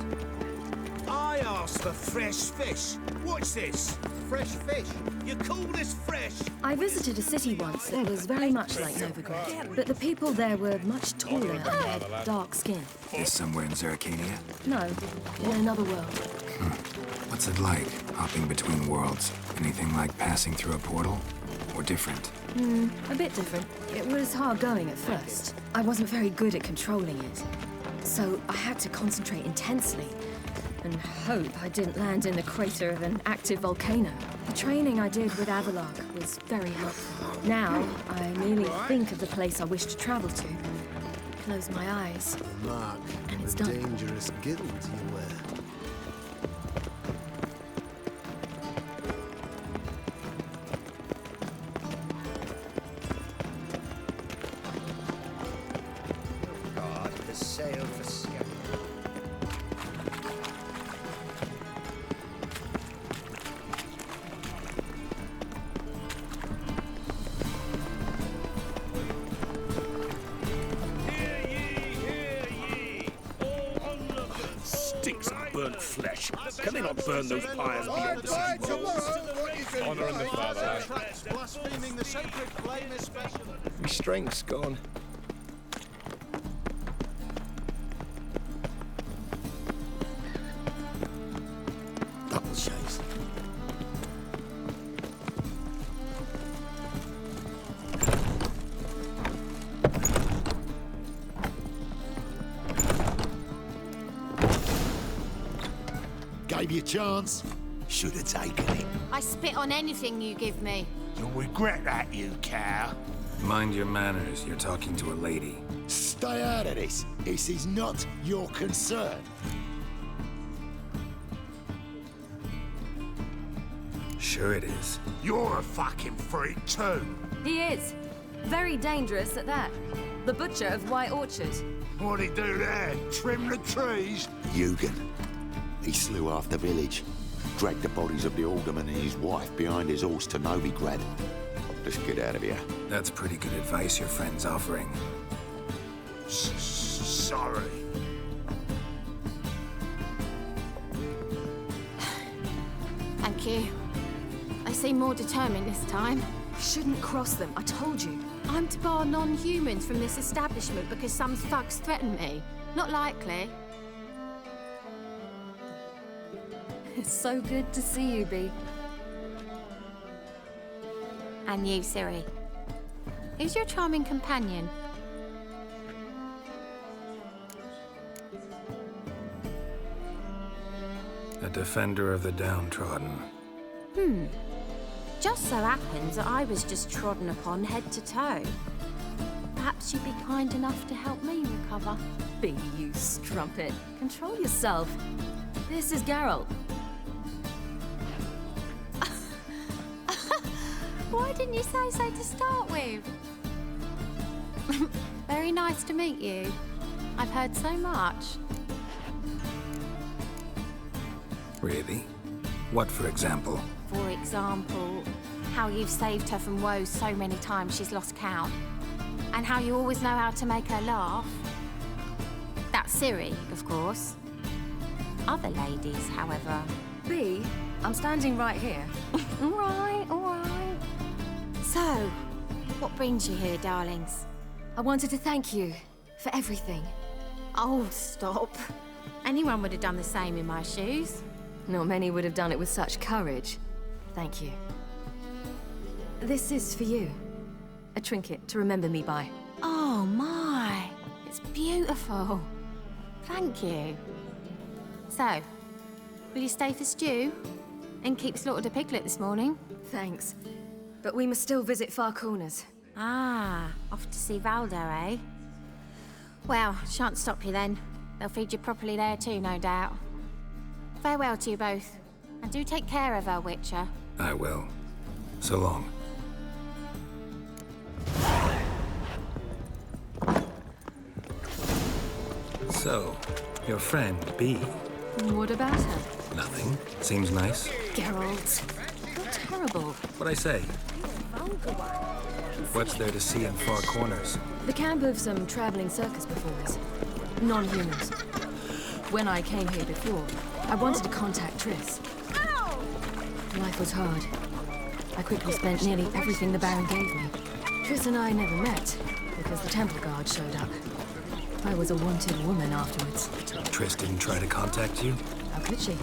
I asked for fresh fish. What's this? Fresh fish? You call this fresh? I visited a city once that was very much like Novigrad, but the people there were much taller and had dark skin. Is somewhere in Zeracania? No, in another world. What's it like, hopping between worlds? Anything like passing through a portal? Or different? A bit different. It was hard going at first. I wasn't very good at controlling it. So I had to concentrate intensely and hope I didn't land in the crater of an active volcano. The training I did with Avalok was very helpful. Now, I merely think of the place I wish to travel to, close my eyes, Mark, and it's the done. dangerous guild you wear. God, the sail for Scotland. Stinks of burnt flesh. Can they not burn those pyres beyond the city? Honor in the fatherland. Blaspheming the sacred flame especially. My strength's gone. Double chase. Gave you a chance. Should have taken it. I spit on anything you give me. You'll regret that, you cow. Mind your manners, you're talking to a lady. Stay out of this. This is not your concern. Sure it is. You're a fucking freak too. He is. Very dangerous at that. The butcher of White Orchard. What'd he do there? Trim the trees? Eugen. He slew half the village. Dragged the bodies of the alderman and his wife behind his horse to Novigrad. Let's get out of here. That's pretty good advice your friend's offering. Sorry. Thank you. I seem more determined this time. Shouldn't cross them, I told you. I'm to bar non-humans from this establishment because some thugs threaten me. Not likely. It's so good to see you, Bee. And you, Ciri. Who's your charming companion? A defender of the downtrodden. Just so happens that I was just trodden upon head to toe. Perhaps you'd be kind enough to help me recover. Bee, you strumpet. Control yourself. This is Geralt. Why didn't you say so to start with? Very nice to meet you. I've heard so much. Really? What, for example? For example, how you've saved her from woes so many times she's lost count. And how you always know how to make her laugh. That's Ciri, of course. Other ladies, however. Bee, I'm standing right here. All right, all right. So, what brings you here, darlings? I wanted to thank you for everything. Oh, stop. Anyone would have done the same in my shoes. Not many would have done it with such courage. Thank you. This is for you. A trinket to remember me by. Oh, my. It's beautiful. Thank you. So, will you stay for stew? And keep slaughtered a piglet this morning? Thanks. But we must still visit Far Corners. Ah, off to see Valdo, eh? Well, shan't stop you then. They'll feed you properly there too, no doubt. Farewell to you both. And do take care of her, Witcher. I will. So long. So, your friend, Bee. What about her? Nothing. Seems nice. Geralt, you're terrible. What'd I say? What's there to see in far corners? The camp of some traveling circus performers. Non-humans. When I came here before, I wanted to contact Triss. Life was hard. I quickly spent nearly everything the Baron gave me. Triss and I never met, because the Temple Guard showed up. I was a wanted woman afterwards. Triss didn't try to contact you? How could she?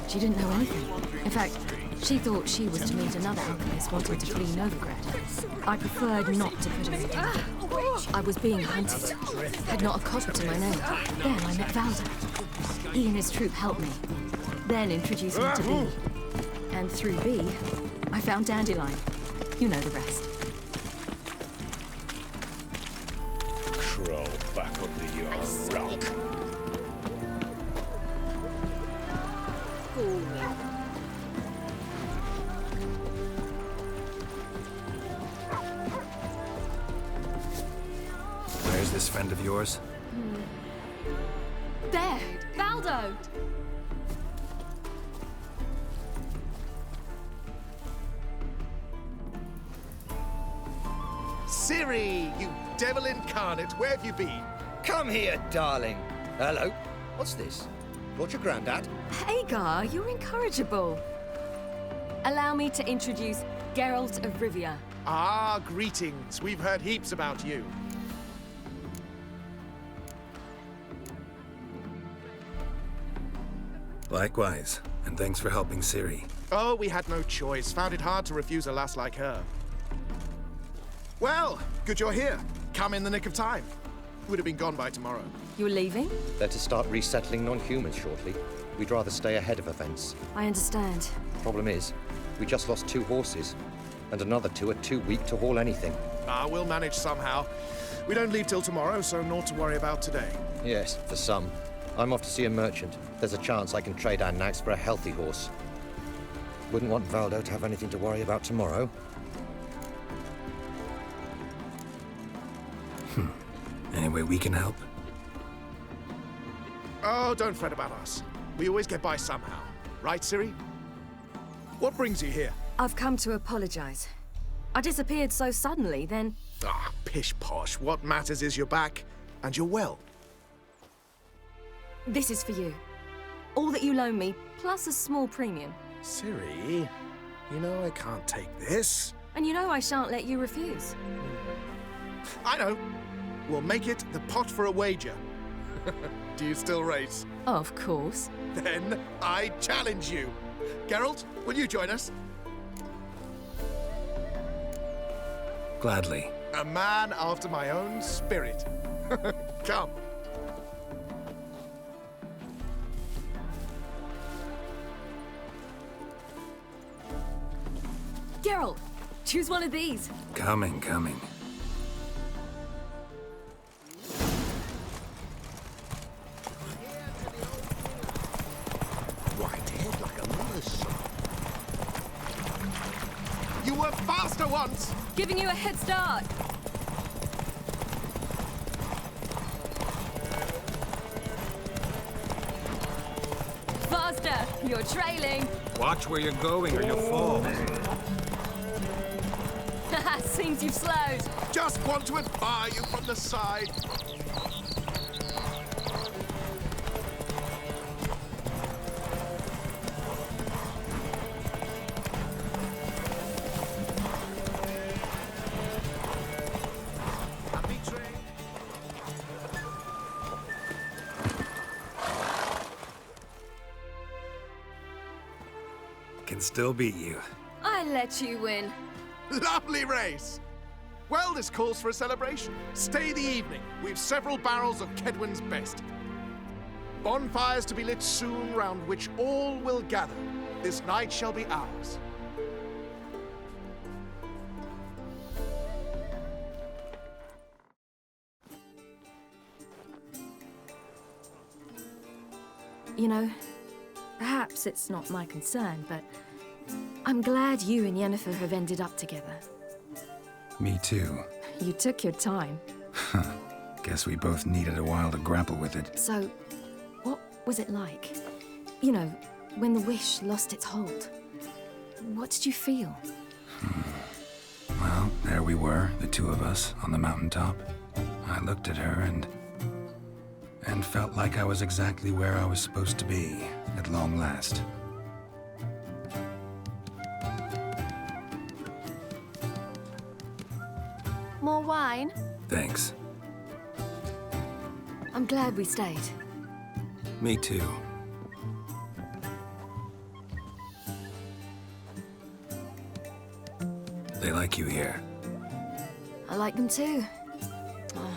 She didn't know anything. In fact, she thought she was to meet another alchemist wanting to flee Novigrad. I preferred not to put her in danger. I was being hunted. Had not a copper to my name. Then I met Valda. He and his troop helped me. Then introduced me to Bee. And through Bee, I found Dandelion. You know the rest. Crawl back under your rock. Where's this friend of yours? There! Valdo! Ciri, you devil incarnate, where have you been? Come here, darling. Hello. What's this? Brought your granddad? Hagar, you're incorrigible. Allow me to introduce Geralt of Rivia. Ah, greetings. We've heard heaps about you. Likewise, and thanks for helping Ciri. Oh, we had no choice. Found it hard to refuse a lass like her. Well, good you're here. Come in the nick of time. Would have been gone by tomorrow. You're leaving? They're to start resettling non-humans shortly. We'd rather stay ahead of events. I understand. Problem is, we just lost 2 horses, and another 2 are too weak to haul anything. Ah, we'll manage somehow. We don't leave till tomorrow, so naught to worry about today. Yes, for some. I'm off to see a merchant. There's a chance I can trade our nags for a healthy horse. Wouldn't want Valdo to have anything to worry about tomorrow. Any way we can help? Oh, don't fret about us. We always get by somehow. Right, Ciri? What brings you here? I've come to apologize. I disappeared so suddenly, then... Ah, pish-posh. What matters is you're back, and you're well. This is for you. All that you loan me, plus a small premium. Ciri, you know I can't take this. And you know I shan't let you refuse. I know. We'll make it the pot for a wager. Do you still race? Of course. Then I challenge you. Geralt, will you join us? Gladly. A man after my own spirit. Come. Geralt, choose one of these. Coming. Right head like a mother's son. You were faster once! Giving you a head start. Faster! You're trailing. Watch where you're going or you'll fall. Seems you've slowed. Just want to admire you from the side. Can still beat you. I let you win. Lovely race! Well, this calls for a celebration. Stay the evening. We've several barrels of Kedwen's best. Bonfires to be lit soon, round which all will gather. This night shall be ours. You know, perhaps it's not my concern, but I'm glad you and Yennefer have ended up together. Me too. You took your time. Guess we both needed a while to grapple with it. So, what was it like? You know, when the wish lost its hold. What did you feel? Well, there we were, the two of us, on the mountaintop. I looked at her and felt like I was exactly where I was supposed to be, at long last. More wine? Thanks. I'm glad we stayed. Me too. They like you here. I like them too. Oh,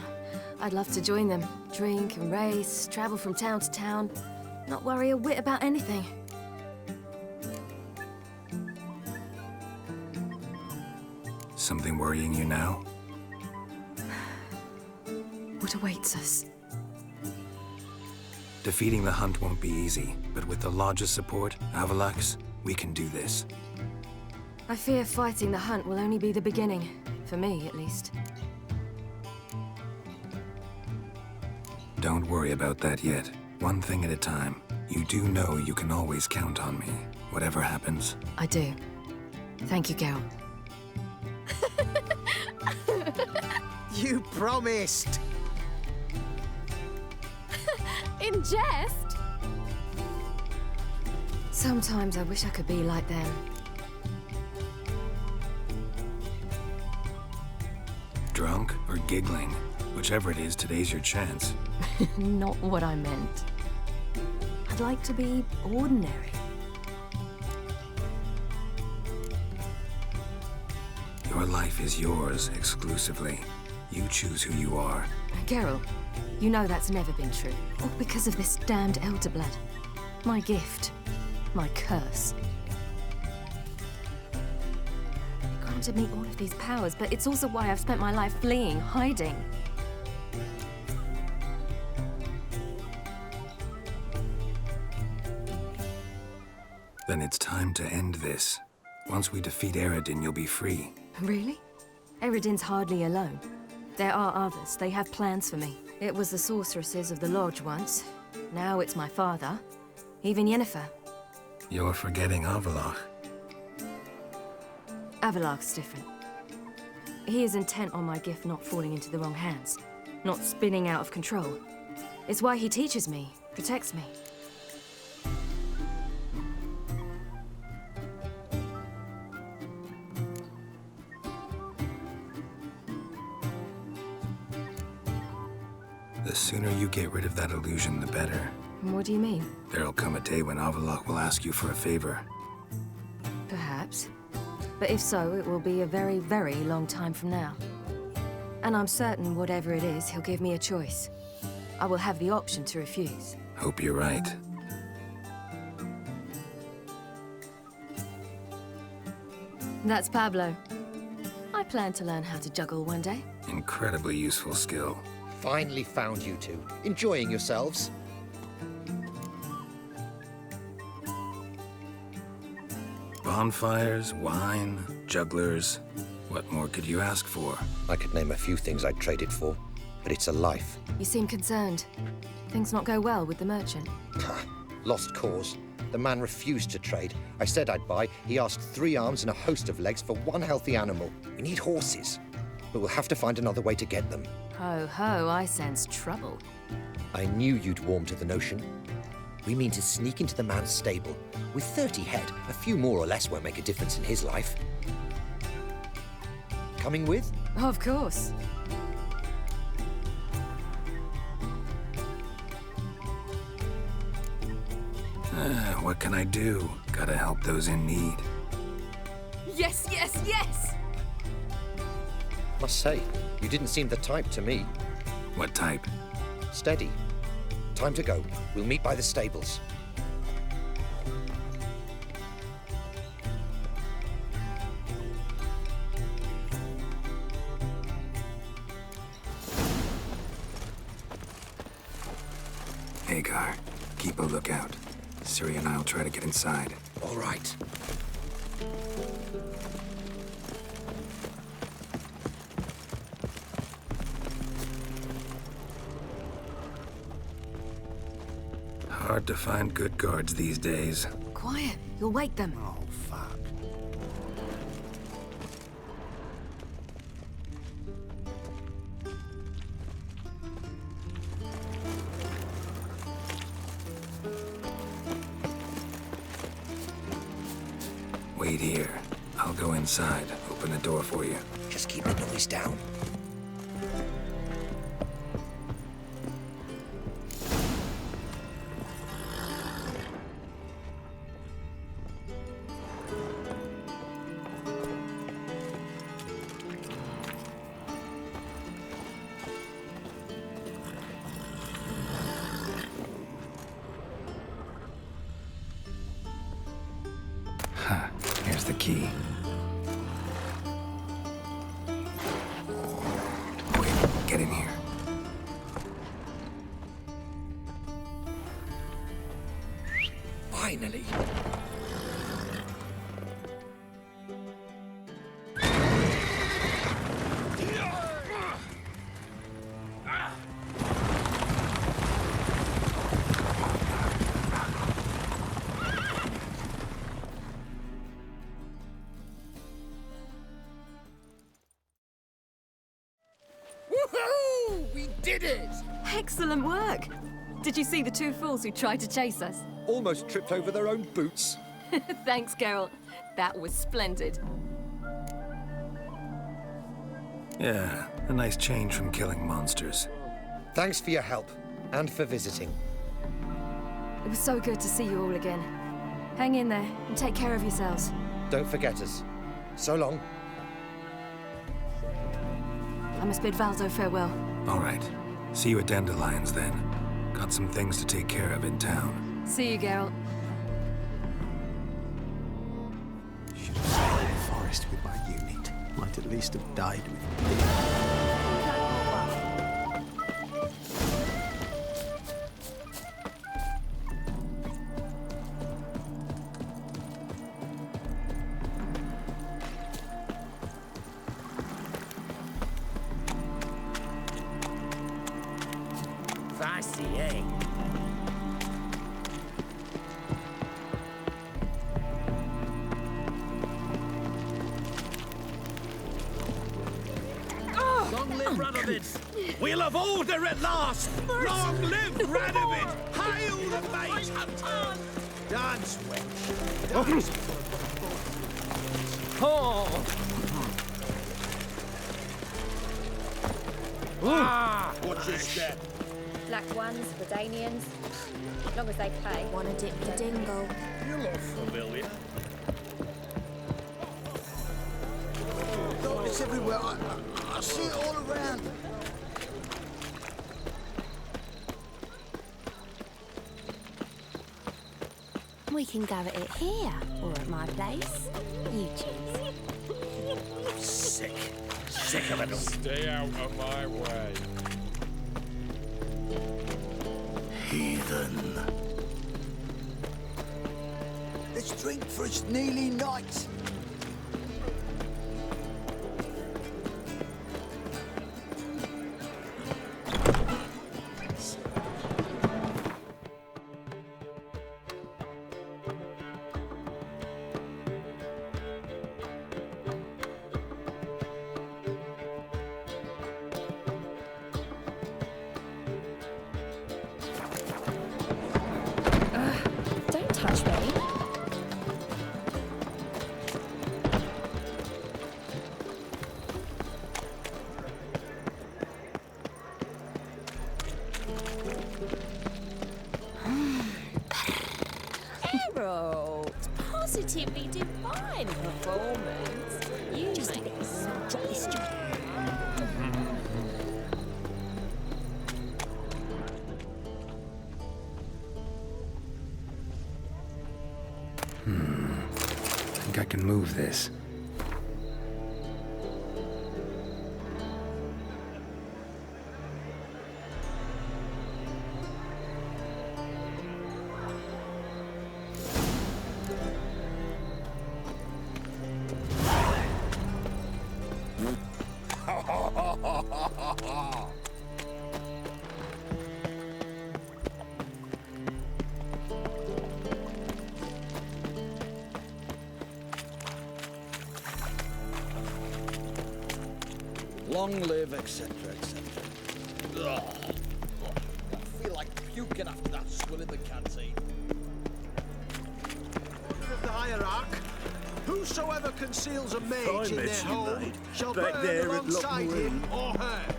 I'd love to join them. Drink and race, travel from town to town. Not worry a whit about anything. Something worrying you now? What awaits us? Defeating the Hunt won't be easy, but with the Lodge's support, Avalax, we can do this. I fear fighting the Hunt will only be the beginning. For me, at least. Don't worry about that yet. One thing at a time. You do know you can always count on me, whatever happens. I do. Thank you, Geralt. You promised! In jest? Sometimes I wish I could be like them. Drunk or giggling? Whichever it is, today's your chance. Not what I meant. I'd like to be ordinary. Your life is yours, exclusively. You choose who you are. Geralt, you know that's never been true. All because of this damned Elder Blood. My gift. My curse. It granted me all of these powers, but it's also why I've spent my life fleeing, hiding. Then it's time to end this. Once we defeat Eredin, you'll be free. Really? Eredin's hardly alone. There are others. They have plans for me. It was the sorceresses of the Lodge once. Now it's my father. Even Yennefer. You're forgetting Avallac'h. Avallac'h's different. He is intent on my gift not falling into the wrong hands. Not spinning out of control. It's why he teaches me, protects me. The sooner you get rid of that illusion, the better. What do you mean? There'll come a day when Avallac'h will ask you for a favor. Perhaps. But if so, it will be a very, very long time from now. And I'm certain whatever it is, he'll give me a choice. I will have the option to refuse. Hope you're right. That's Pablo. I plan to learn how to juggle one day. Incredibly useful skill. Finally found you two. Enjoying yourselves? Bonfires, wine, jugglers. What more could you ask for? I could name a few things I'd trade it for, but it's a life. You seem concerned. Things not go well with the merchant. Lost cause. The man refused to trade. I said I'd buy. He asked 3 arms and a host of legs for one healthy animal. We need horses, but we'll have to find another way to get them. Ho ho, I sense trouble. I knew you'd warm to the notion. We mean to sneak into the man's stable. With 30 head, a few more or less won't make a difference in his life. Coming with? Of course. What can I do? Gotta help those in need. Yes, yes, yes! Must say, you didn't seem the type to me. What type? Steady. Time to go. We'll meet by the stables. Hagar, keep a lookout. Ciri and I'll try to get inside. All right. Hard to find good guards these days. Quiet, you'll wake them. Oh, fuck. Wait here. I'll go inside. Open the door for you. Just keep the noise down. Ha, here's the key. Wait, get in here. Finally. Woohoo! We did it! Excellent work! Did you see the two fools who tried to chase us? Almost tripped over their own boots. Thanks, Geralt. That was splendid. Yeah, a nice change from killing monsters. Thanks for your help, and for visiting. It was so good to see you all again. Hang in there, and take care of yourselves. Don't forget us. So long. I must bid Valdo farewell. All right. See you at Dandelions, then. Got some things to take care of in town. See you, Geralt. Should have stayed in the forest with my unit. Might at least have died with Fancy, eh? Long live Radovid! We'll have order at last! Long live Radovid! Hail the mate! Dance, wench! Dance! What's your step? Black ones, Redanians. As long as they pay. Wanna dip your dingle? You look familiar. Oh, it's everywhere. I see it all around. We can go at it here, or at my place. You choose. Sick. Sick of it all. Stay out of my way. Heathen. Let's drink for it's nearly night. Don't touch me. Geralt, positively divine performance. You just drop this job. I think I can move this. Long live, etc., etc. Ugh. I feel like puking after that swill in the canteen. Of the hierarch, who Whosoever conceals a mage in met their you, hold mate, shall back burn there at alongside him Lochmarine. or her.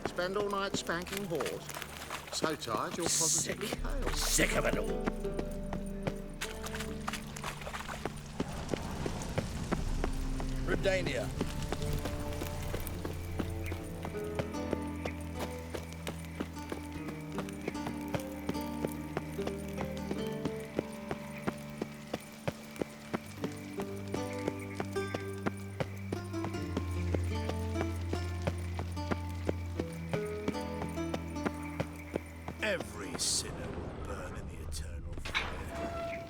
Spend all night spanking whores. So tired you're positively pale. Sick of it all. Redania. Every sinner will burn in the eternal fire.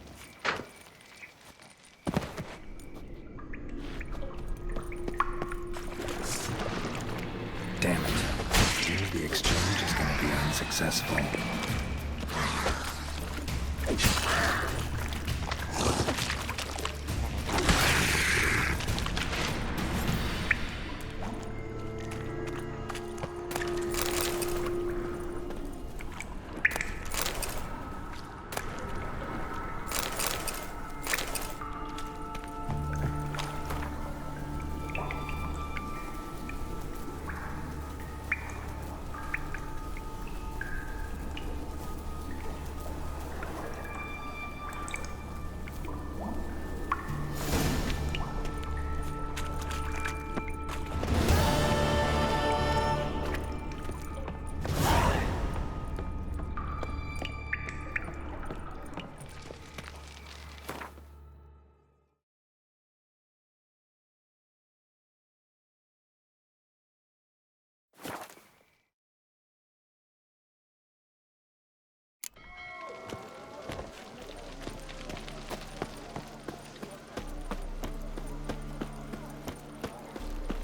Damn it. The exchange is gonna be unsuccessful.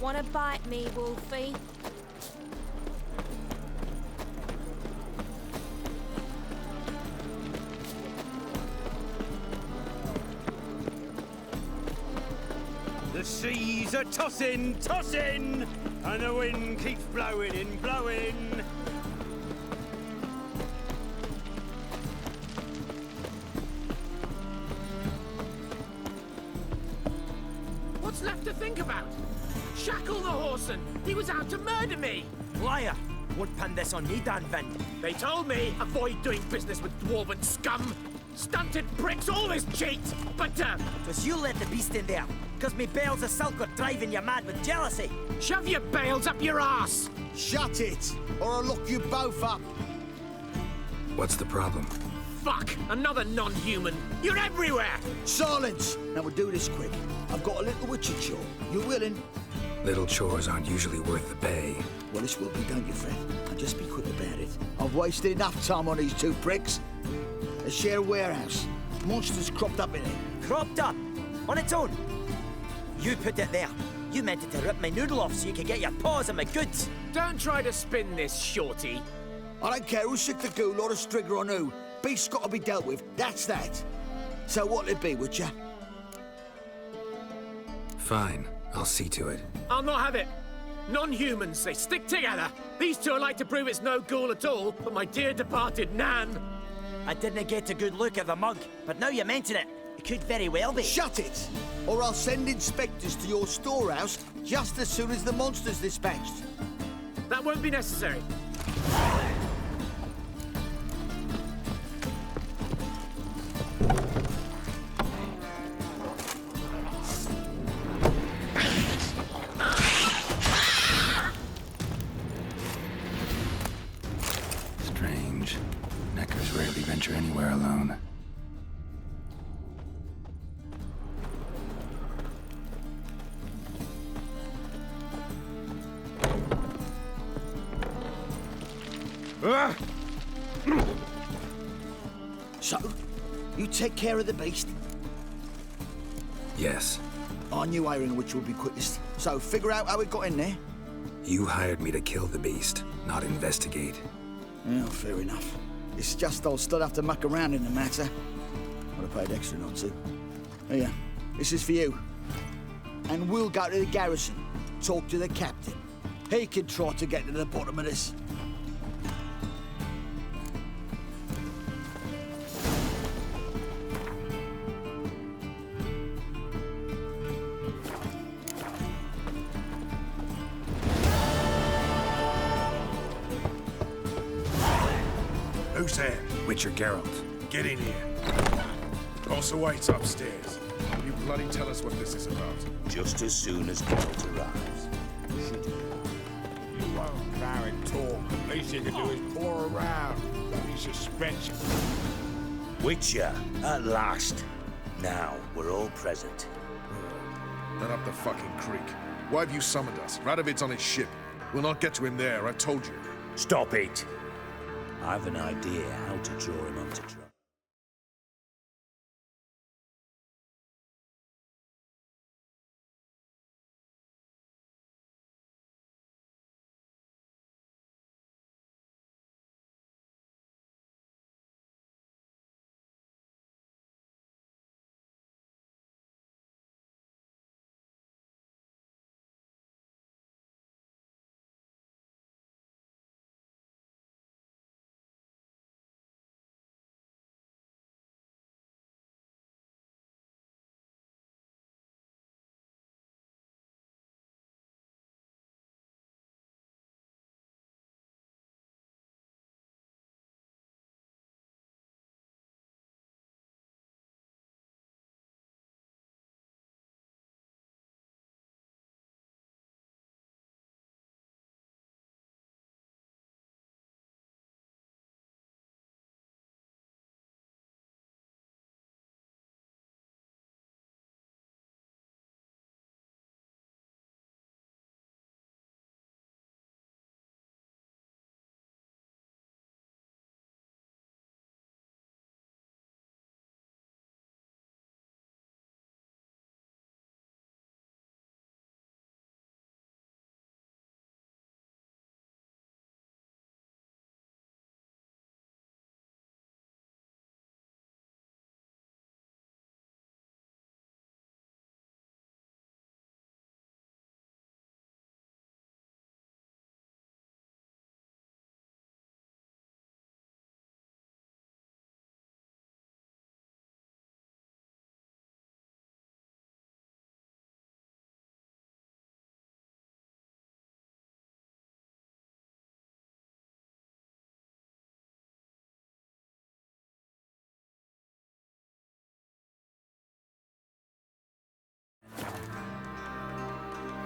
Wanna bite me, Wolfie? The seas are tossing, tossing, and the wind keeps blowing and blowing. What's left to think about? Shackle the Whoreson! He was out to murder me! Liar! Won't pin this on me, Dan Vind. They told me avoid doing business with dwarven scum! Stunted pricks always cheat! But, Cause you let the beast in there. Cause me bales of silk are driving you mad with jealousy. Shove your bales up your ass! Shut it, or I'll lock you both up! What's the problem? Fuck! Another non-human! You're everywhere! Silence! Now we'll do this quick. I've got a little witcher chore. You willing? Little chores aren't usually worth the pay. Well, this will be, don't you, Fred? Now just be quick about it. I've wasted enough time on these two pricks. A share warehouse. Monsters cropped up in it. Cropped up? On its own? You put it there. You meant it to rip my noodle off so you could get your paws on my goods. Don't try to spin this, shorty. I don't care who sick the ghoul or the strigger on who. Beast's got to be dealt with. That's that. So what'll it be, Witcher? Fine. I'll see to it. I'll not have it. Non-humans, they stick together. These two are like to prove it's no ghoul at all, but my dear departed Nan. I didn't get a good look at the mug, but now you mention it, it could very well be. Shut it! Or I'll send inspectors to your storehouse just as soon as the monster's dispatched. That won't be necessary. Strange. Neckers rarely venture anywhere alone. So, you take care of the beast? Yes. I knew hiring which would be quickest. So, figure out how it got in there. You hired me to kill the beast, not investigate. Well, fair enough. It's just I'll still have to muck around in the matter. I'd have paid extra not to. Here, this is for you. And we'll go to the garrison, talk to the captain. He can try to get to the bottom of this. Witcher Geralt. Get in here. Also waits upstairs. You bloody tell us what this is about. Just as soon as Geralt arrives. You won't carry talk. Least you can do is pour around. Bloody suspense. Witcher, at last. Now, we're all present. Then up the fucking creek. Why have you summoned us? Radovid's on his ship. We'll not get to him there, I've told you. Stop it! I've an idea how to draw him onto trial.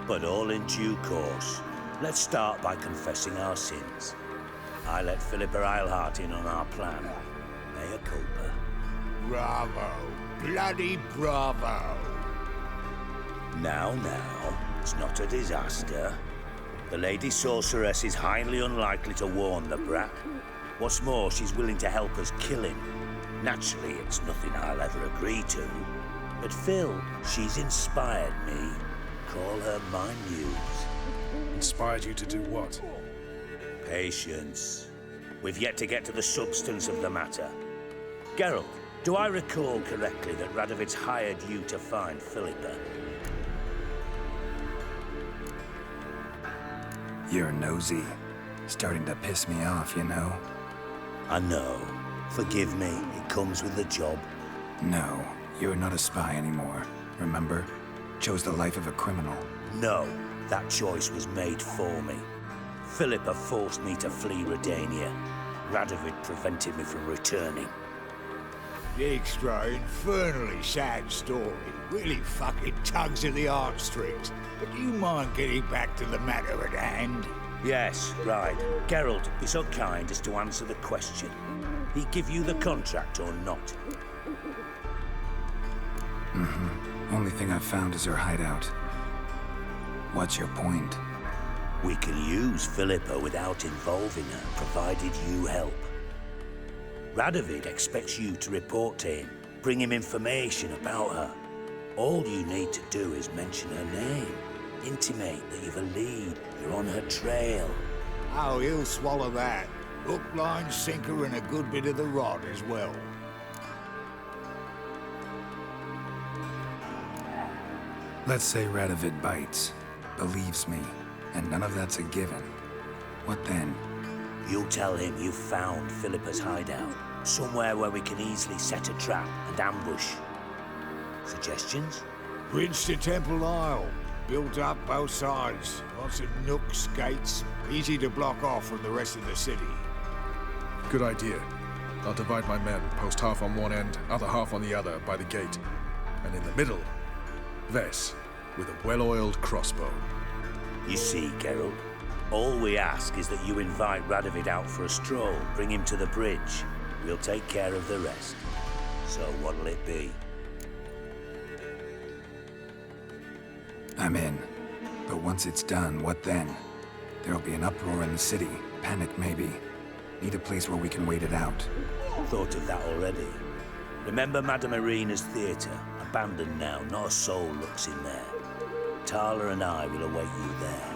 But all in due course. Let's start by confessing our sins. I let Philippa Eilhart in on our plan. Mea culpa. Bravo. Bloody bravo. Now, it's not a disaster. The Lady Sorceress is highly unlikely to warn the brat. What's more, she's willing to help us kill him. Naturally, it's nothing I'll ever agree to. But Phil, she's inspired me. Call her my muse. Inspired you to do what? Patience. We've yet to get to the substance of the matter. Geralt, do I recall correctly that Radovid's hired you to find Philippa? You're nosy. Starting to piss me off, you know? I know. Forgive me, it comes with the job. No, you're not a spy anymore, remember? Chose the life of a criminal. No, that choice was made for me. Philippa forced me to flee Redania. Radovid prevented me from returning. The extra infernally sad story. Really fucking tugs at the heartstrings. But do you mind getting back to the matter at hand? Yes, right. Geralt, be so kind as to answer the question. He give you the contract or not? Only thing I've found is her hideout. What's your point? We can use Philippa without involving her, provided you help. Radovid expects you to report to him, bring him information about her. All you need to do is mention her name. Intimate that you've a lead, you're on her trail. Oh, he'll swallow that. Hook, line, sinker, and a good bit of the rod as well. Let's say Radovid bites, believes me, and none of that's a given. What then? You'll tell him you found Philippa's hideout, somewhere where we can easily set a trap and ambush. Suggestions? Bridge to Temple Isle. Built up both sides. Lots of nooks, gates. Easy to block off from the rest of the city. Good idea. I'll divide my men, post half on one end, other half on the other, by the gate. And in the middle, Ves, with a well-oiled crossbow. You see, Geralt, all we ask is that you invite Radovid out for a stroll, bring him to the bridge. We'll take care of the rest. So what'll it be? I'm in. But once it's done, what then? There'll be an uproar in the city. Panic, maybe. Need a place where we can wait it out. Thought of that already. Remember Madame Irina's theatre? Abandoned now, not a soul looks in there. Tala and I will await you there.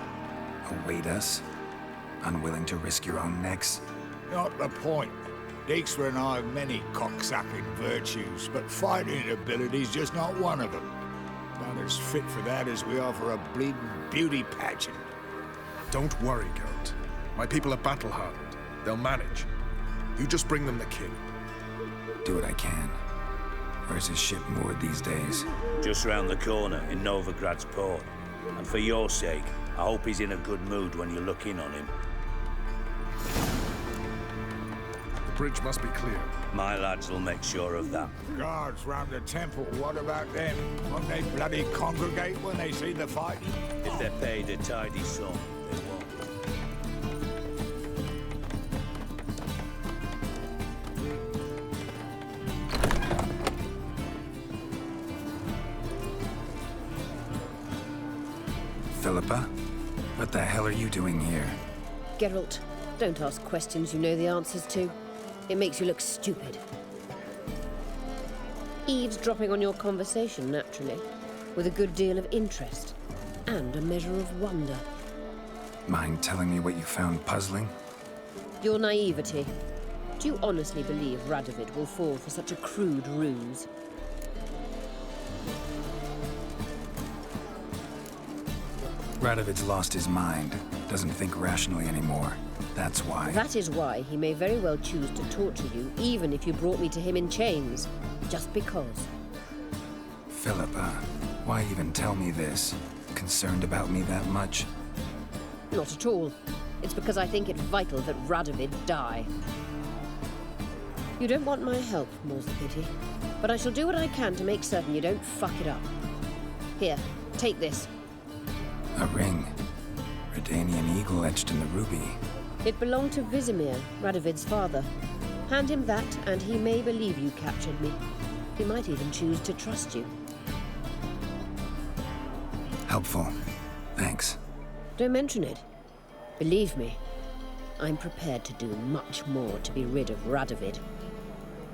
Await us? Unwilling to risk your own necks? Not the point. Dijkstra and I have many cocksucking virtues, but fighting ability's just not one of them. Not as fit for that as we are for a bleeding beauty pageant. Don't worry, Geralt. My people are battle-hardened. They'll manage. You just bring them the king. Do what I can. Where's his ship moored these days? Just round the corner, in Novigrad's port. And for your sake, I hope he's in a good mood when you look in on him. The bridge must be clear. My lads will make sure of that. Guards round the temple, what about them? Won't they bloody congregate when they see the fighting? If they're paid a tidy sum, they won't. Philippa? What the hell are you doing here? Geralt, don't ask questions you know the answers to. It makes you look stupid. Eavesdropping on your conversation, naturally, with a good deal of interest and a measure of wonder. Mind telling me what you found puzzling? Your naivety. Do you honestly believe Radovid will fall for such a crude ruse? Radovid's lost his mind. Doesn't think rationally anymore. That's why. That is why he may very well choose to torture you, even if you brought me to him in chains. Just because. Philippa, why even tell me this? Concerned about me that much? Not at all. It's because I think it vital that Radovid die. You don't want my help, more's the pity. But I shall do what I can to make certain you don't fuck it up. Here, take this. A ring. Redanian eagle etched in the ruby. It belonged to Vizimir, Radovid's father. Hand him that, and he may believe you captured me. He might even choose to trust you. Helpful. Thanks. Don't mention it. Believe me, I'm prepared to do much more to be rid of Radovid.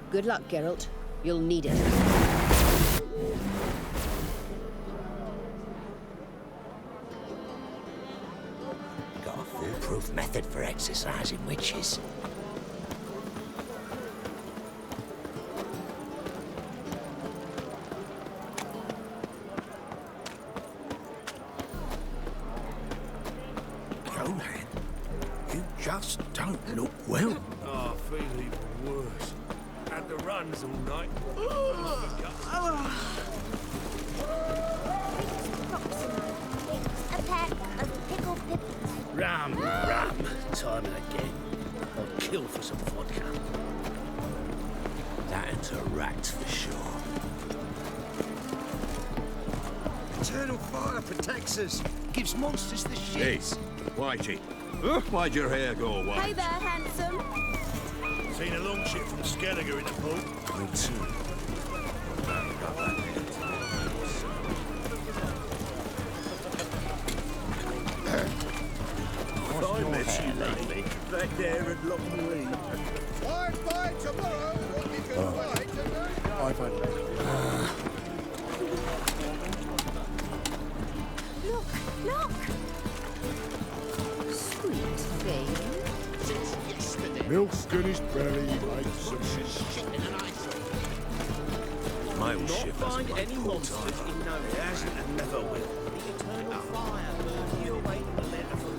Good luck, Geralt. You'll need it. Got a foolproof method for exercising witches. Johan, you just don't look well. Oh, I feel even worse. Had the runs all night. A pack of pickled pippins. Ram. Time and again. I'll kill for some vodka. That's a rat for sure. Eternal fire protects us. Gives monsters the shit. Hey, Whitey. Why'd your hair go white? Hey there, handsome. Seen a long ship from Skelliger in the port? Me too. I met you lately. Back there at Locken Lee. By tomorrow, what we can fight tonight. Look! Sweet babe. Since yesterday. Milk in his belly, like some shit in an ice. My old ship hasn't run any monsters in no it hasn't and never will. The eternal fire burn you away from the letter from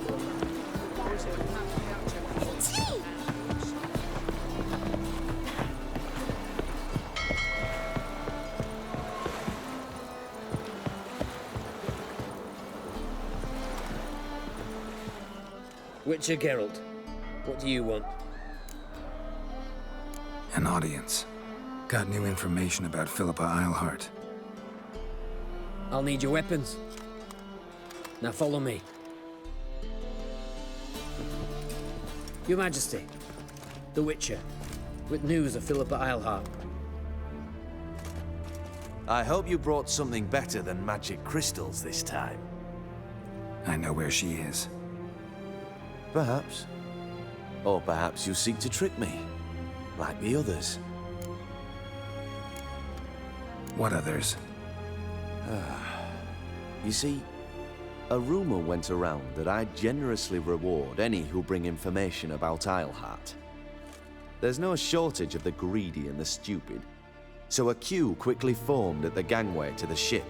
Witcher Geralt, what do you want? An audience. Got new information about Philippa Eilhart. I'll need your weapons. Now follow me. Your Majesty, the Witcher, with news of Philippa Eilhart. I hope you brought something better than magic crystals this time. I know where she is. Perhaps. Or perhaps you seek to trick me, like the others. What others? You see, a rumor went around that I generously reward any who bring information about Eilhart. There's no shortage of the greedy and the stupid, so a queue quickly formed at the gangway to the ship.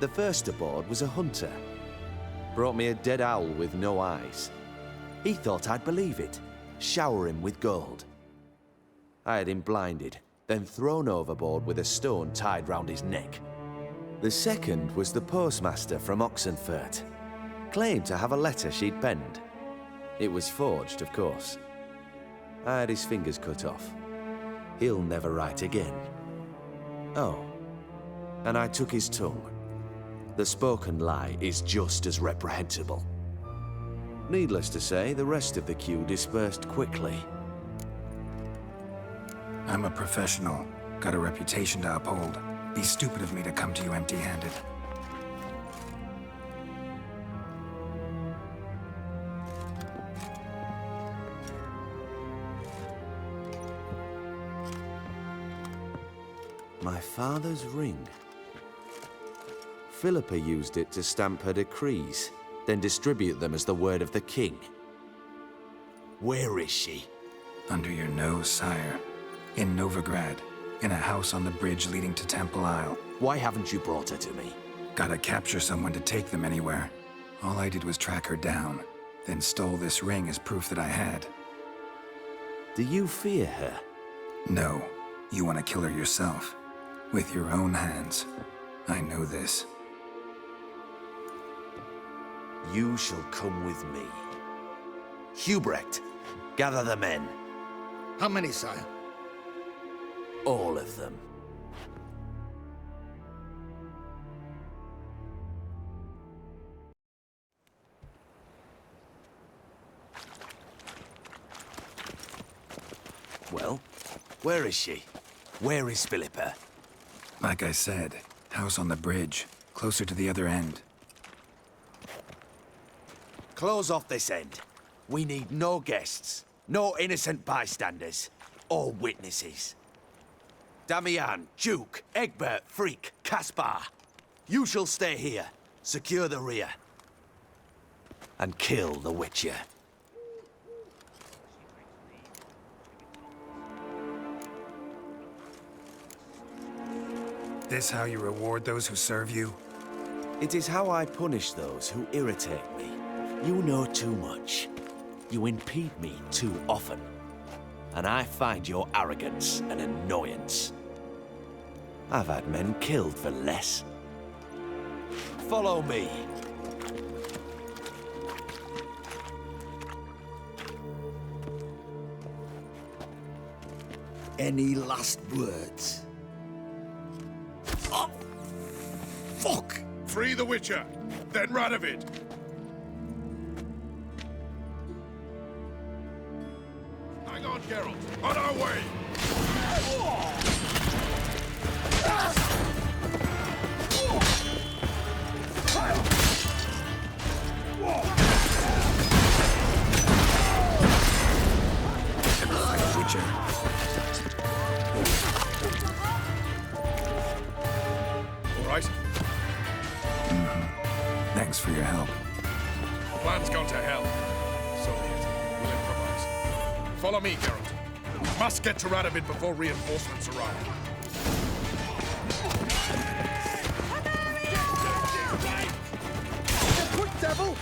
The first aboard was a hunter. Brought me a dead owl with no eyes. He thought I'd believe it, shower him with gold. I had him blinded, then thrown overboard with a stone tied round his neck. The second was the postmaster from Oxenfurt. Claimed to have a letter she'd penned. It was forged, of course. I had his fingers cut off. He'll never write again. Oh, and I took his tongue. The spoken lie is just as reprehensible. Needless to say, the rest of the queue dispersed quickly. I'm a professional. Got a reputation to uphold. Be stupid of me to come to you empty-handed. My father's ring. Philippa used it to stamp her decrees, then distribute them as the word of the king. Where is she? Under your nose, sire. In Novigrad. In a house on the bridge leading to Temple Isle. Why haven't you brought her to me? Gotta capture someone to take them anywhere. All I did was track her down, then stole this ring as proof that I had. Do you fear her? No. You want to kill her yourself. With your own hands. I know this. You shall come with me. Hubrecht, gather the men. How many, sire? All of them. Well, where is she? Where is Philippa? Like I said, house on the bridge, closer to the other end. Close off this end. We need no guests, no innocent bystanders, or witnesses. Damian, Duke, Egbert, Freak, Caspar. You shall stay here, secure the rear, and kill the Witcher. This how you reward those who serve you? It is how I punish those who irritate me. You know too much. You impede me too often. And I find your arrogance an annoyance. I've had men killed for less. Follow me. Any last words? Oh, fuck! Free the Witcher, then Radovid. Hang on, Geralt. On our way! Witcher. All right? Thanks for your help. Plan's gone to hell. So be it. We'll improvise. Follow me, Geralt. We must get to Radovid before reinforcements arrive. Quick, devil!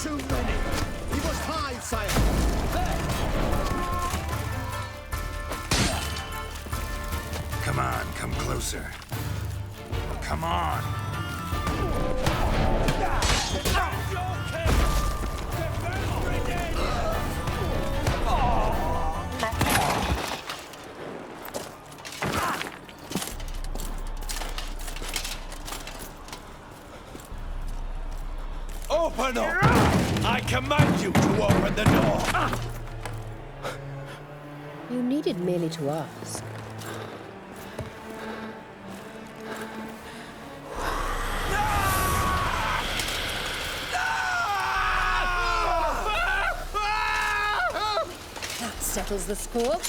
too many. We must hide, sire. Come on, come closer. Come on! Open up! I command you to open the door! You needed merely to ask. That settles the score.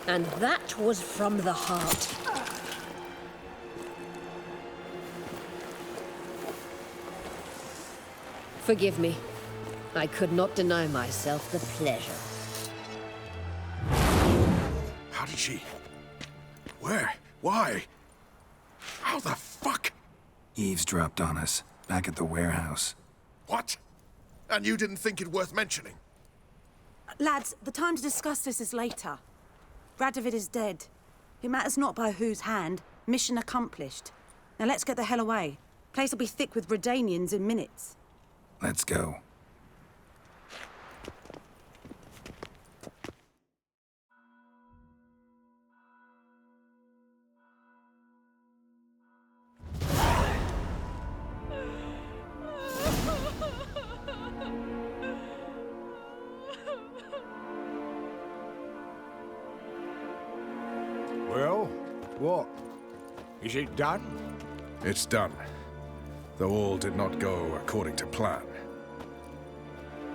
And that was from the heart. Forgive me. I could not deny myself the pleasure. How did she... Where? Why? How the fuck? Eavesdropped on us, back at the warehouse. What? And you didn't think it worth mentioning? Lads, the time to discuss this is later. Radovid is dead. It matters not by whose hand. Mission accomplished. Now let's get the hell away. Place will be thick with Redanians in minutes. Let's go. Well, what? Is it done? It's done. Though all did not go according to plan.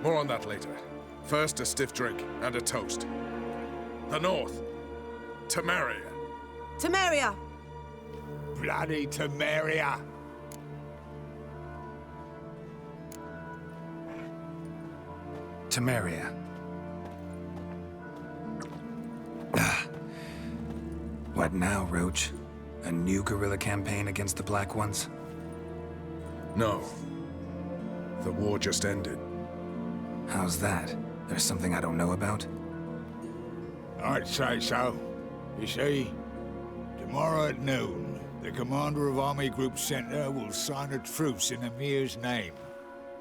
More on that later. First, a stiff drink and a toast. The North. Temeria. Temeria! Bloody Temeria! Temeria. What now, Roach? A new guerrilla campaign against the Black Ones? No. The war just ended. How's that? There's something I don't know about? I'd say so. You see, tomorrow at noon, the commander of Army Group Center will sign a truce in Emir's name.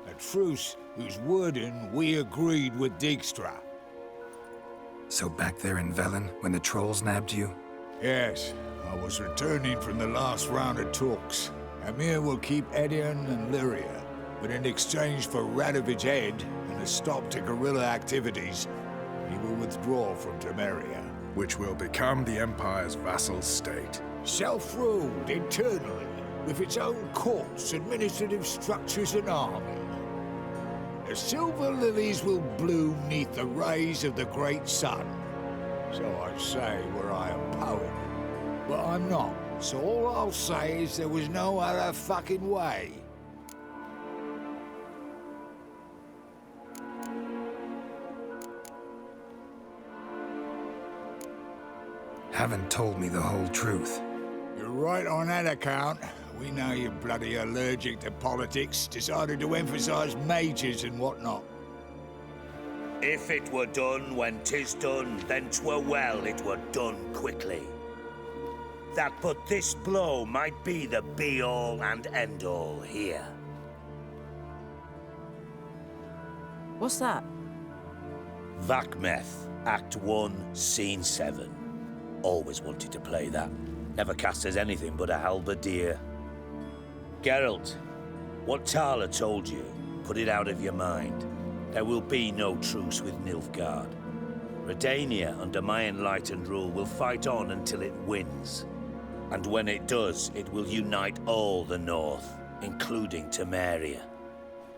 A truce whose wording we agreed with Dijkstra. So back there in Velen, when the trolls nabbed you? Yes, I was returning from the last round of talks. Emir will keep Edion and Lyria, but in exchange for Radovid's head and a stop to guerrilla activities, he will withdraw from Temeria. Which will become the Empire's vassal state. Self-ruled internally, with its own courts, administrative structures and army. The silver lilies will bloom neath the rays of the great sun. So I say were I a poet. But I'm not, so all I'll say is there was no other fucking way. Haven't told me the whole truth. You're right on that account. We know you're bloody allergic to politics, decided to emphasize majors and whatnot. If it were done when 'tis done, then 'twere well it were done quickly. That but this blow might be the be-all and end-all here. What's that? Vakmeth, Act 1, Scene 7. Always wanted to play that. Never cast as anything but a halberdier. Geralt, what Tala told you, put it out of your mind. There will be no truce with Nilfgaard. Redania, under my enlightened rule, will fight on until it wins. And when it does, it will unite all the North, including Temeria.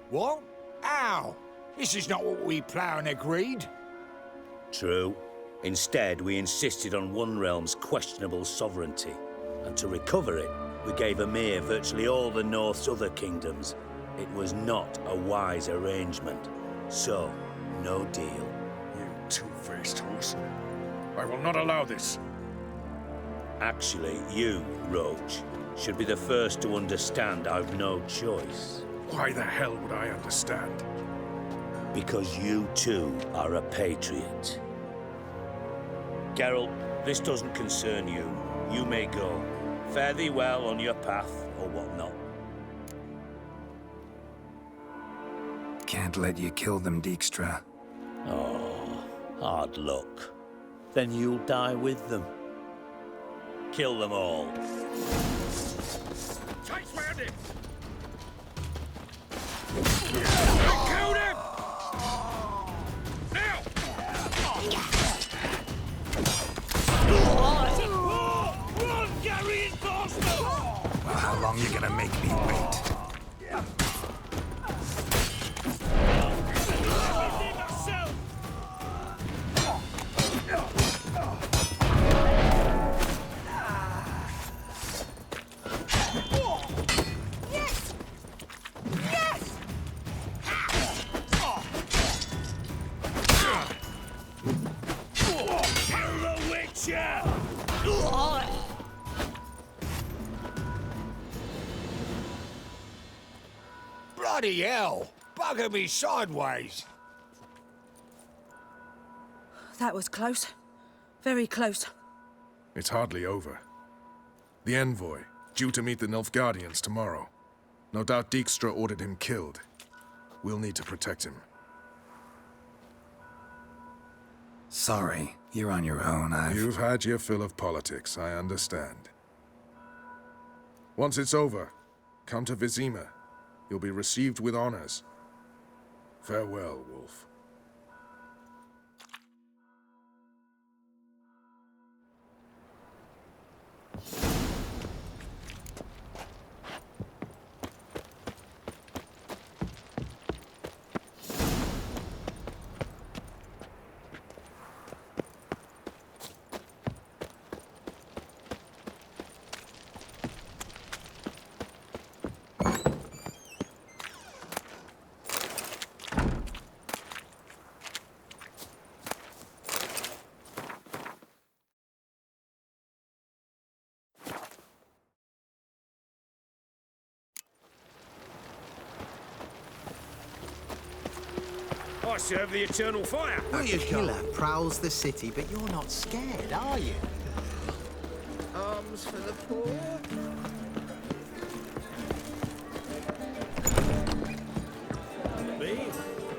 What? Ow! This is not what we planned and agreed. True. Instead, we insisted on one realm's questionable sovereignty. And to recover it, we gave Emir virtually all the North's other kingdoms. It was not a wise arrangement. So, no deal. You two-faced horse. I will not allow this. Actually, you, Roach, should be the first to understand I've no choice. Why the hell would I understand? Because you too are a patriot. Geralt, this doesn't concern you. You may go. Fare thee well on your path, or whatnot. Can't let you kill them, Dijkstra. Oh, hard luck. Then you'll die with them. Kill them all. Chase round him! I killed him! Now! Run, Gary Enforcement! Well, how long you gonna make me wait? Bloody hell! Bugger me sideways! That was close. Very close. It's hardly over. The envoy, due to meet the Nilfgaardians tomorrow. No doubt Dijkstra ordered him killed. We'll need to protect him. Sorry, you're on your own. You've had your fill of politics, I understand. Once it's over, come to Vizima. You'll be received with honors. Farewell, Wolf. I serve the eternal fire. A killer prowls the city, but you're not scared, are you? Arms for the poor. Me?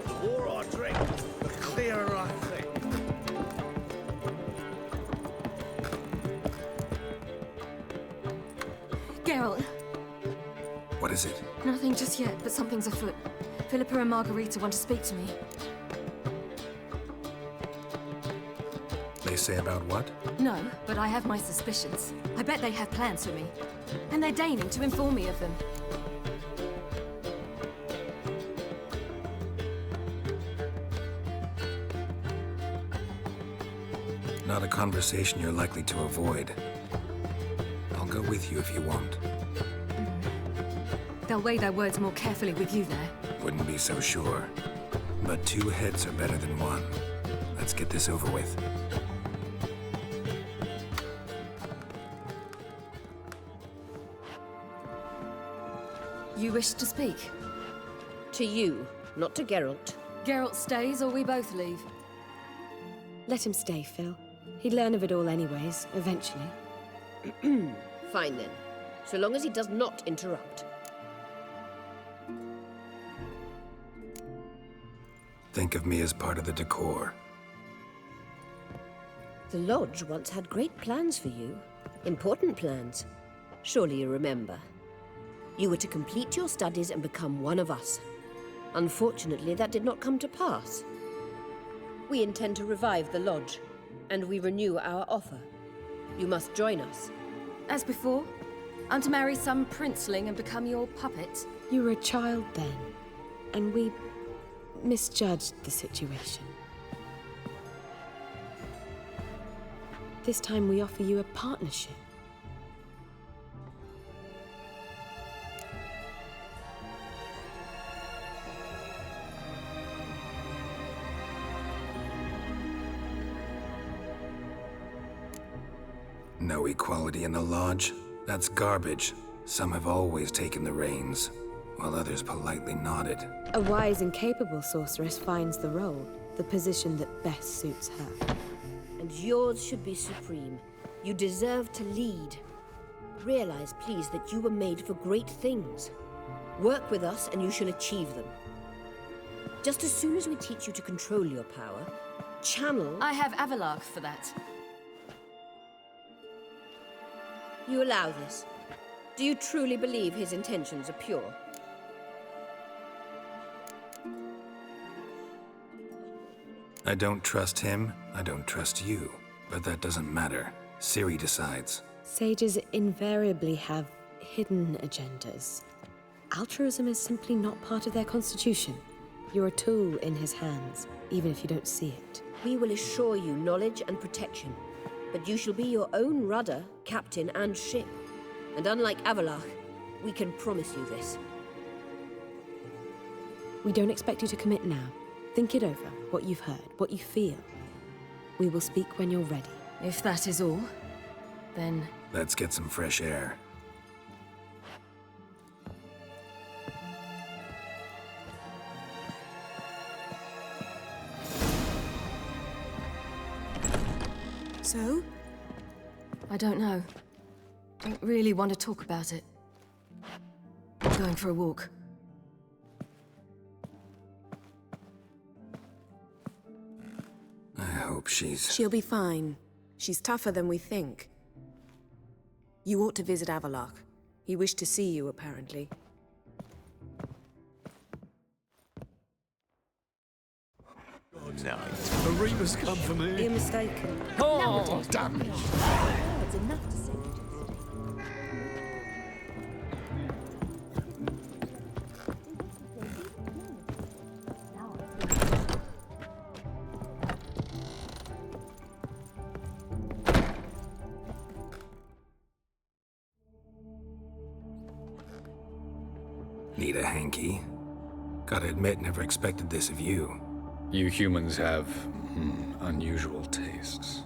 The more I drink, the clearer I think. Geralt, What is it? nothing just yet, but something's afoot. Philippa and Margarita want to speak to me. They say about what? No, but I have my suspicions. I bet they have plans for me. And they're deigning to inform me of them. Not a conversation you're likely to avoid. I'll go with you if you want. They'll weigh their words more carefully with you there. Wouldn't be so sure. But 2 heads are better than 1. Let's get this over with. You wish to speak? To you, not to Geralt. Geralt stays or we both leave? Let him stay, Phil. He'd learn of it all anyways, eventually. Fine then. So long as he does not interrupt. Think of me as part of the decor. The Lodge once had great plans for you. Important plans. Surely you remember. You were to complete your studies and become one of us. Unfortunately, that did not come to pass. We intend to revive the Lodge, and we renew our offer. You must join us. As before? I'm to marry some princeling and become your puppet? You were a child then, and we misjudged the situation. This time we offer you a partnership. No equality in the Lodge? That's garbage. Some have always taken the reins, while others politely nodded. A wise and capable sorceress finds the role, the position that best suits her. And yours should be supreme. You deserve to lead. Realize, please, that you were made for great things. Work with us and you shall achieve them. Just as soon as we teach you to control your power, channel... I have Avalark for that. You allow this? Do you truly believe his intentions are pure? I don't trust him, I don't trust you. But that doesn't matter. Ciri decides. Sages invariably have hidden agendas. Altruism is simply not part of their constitution. You're a tool in his hands, even if you don't see it. We will assure you knowledge and protection, but you shall be your own rudder, captain, and ship. And unlike Avalark, we can promise you this. We don't expect you to commit now. Think it over, what you've heard, what you feel. We will speak when you're ready. If that is all, then... Let's get some fresh air. So? I don't know. Don't really want to talk about it. I'm going for a walk. I hope she's... She'll be fine. She's tougher than we think. You ought to visit Avalark. He wished to see you, apparently. Good night. The Reapers come for me. You're mistaken. Oh, damn it. It's enough to say. Need a hanky? Gotta admit, never expected this of you. You humans have unusual tastes.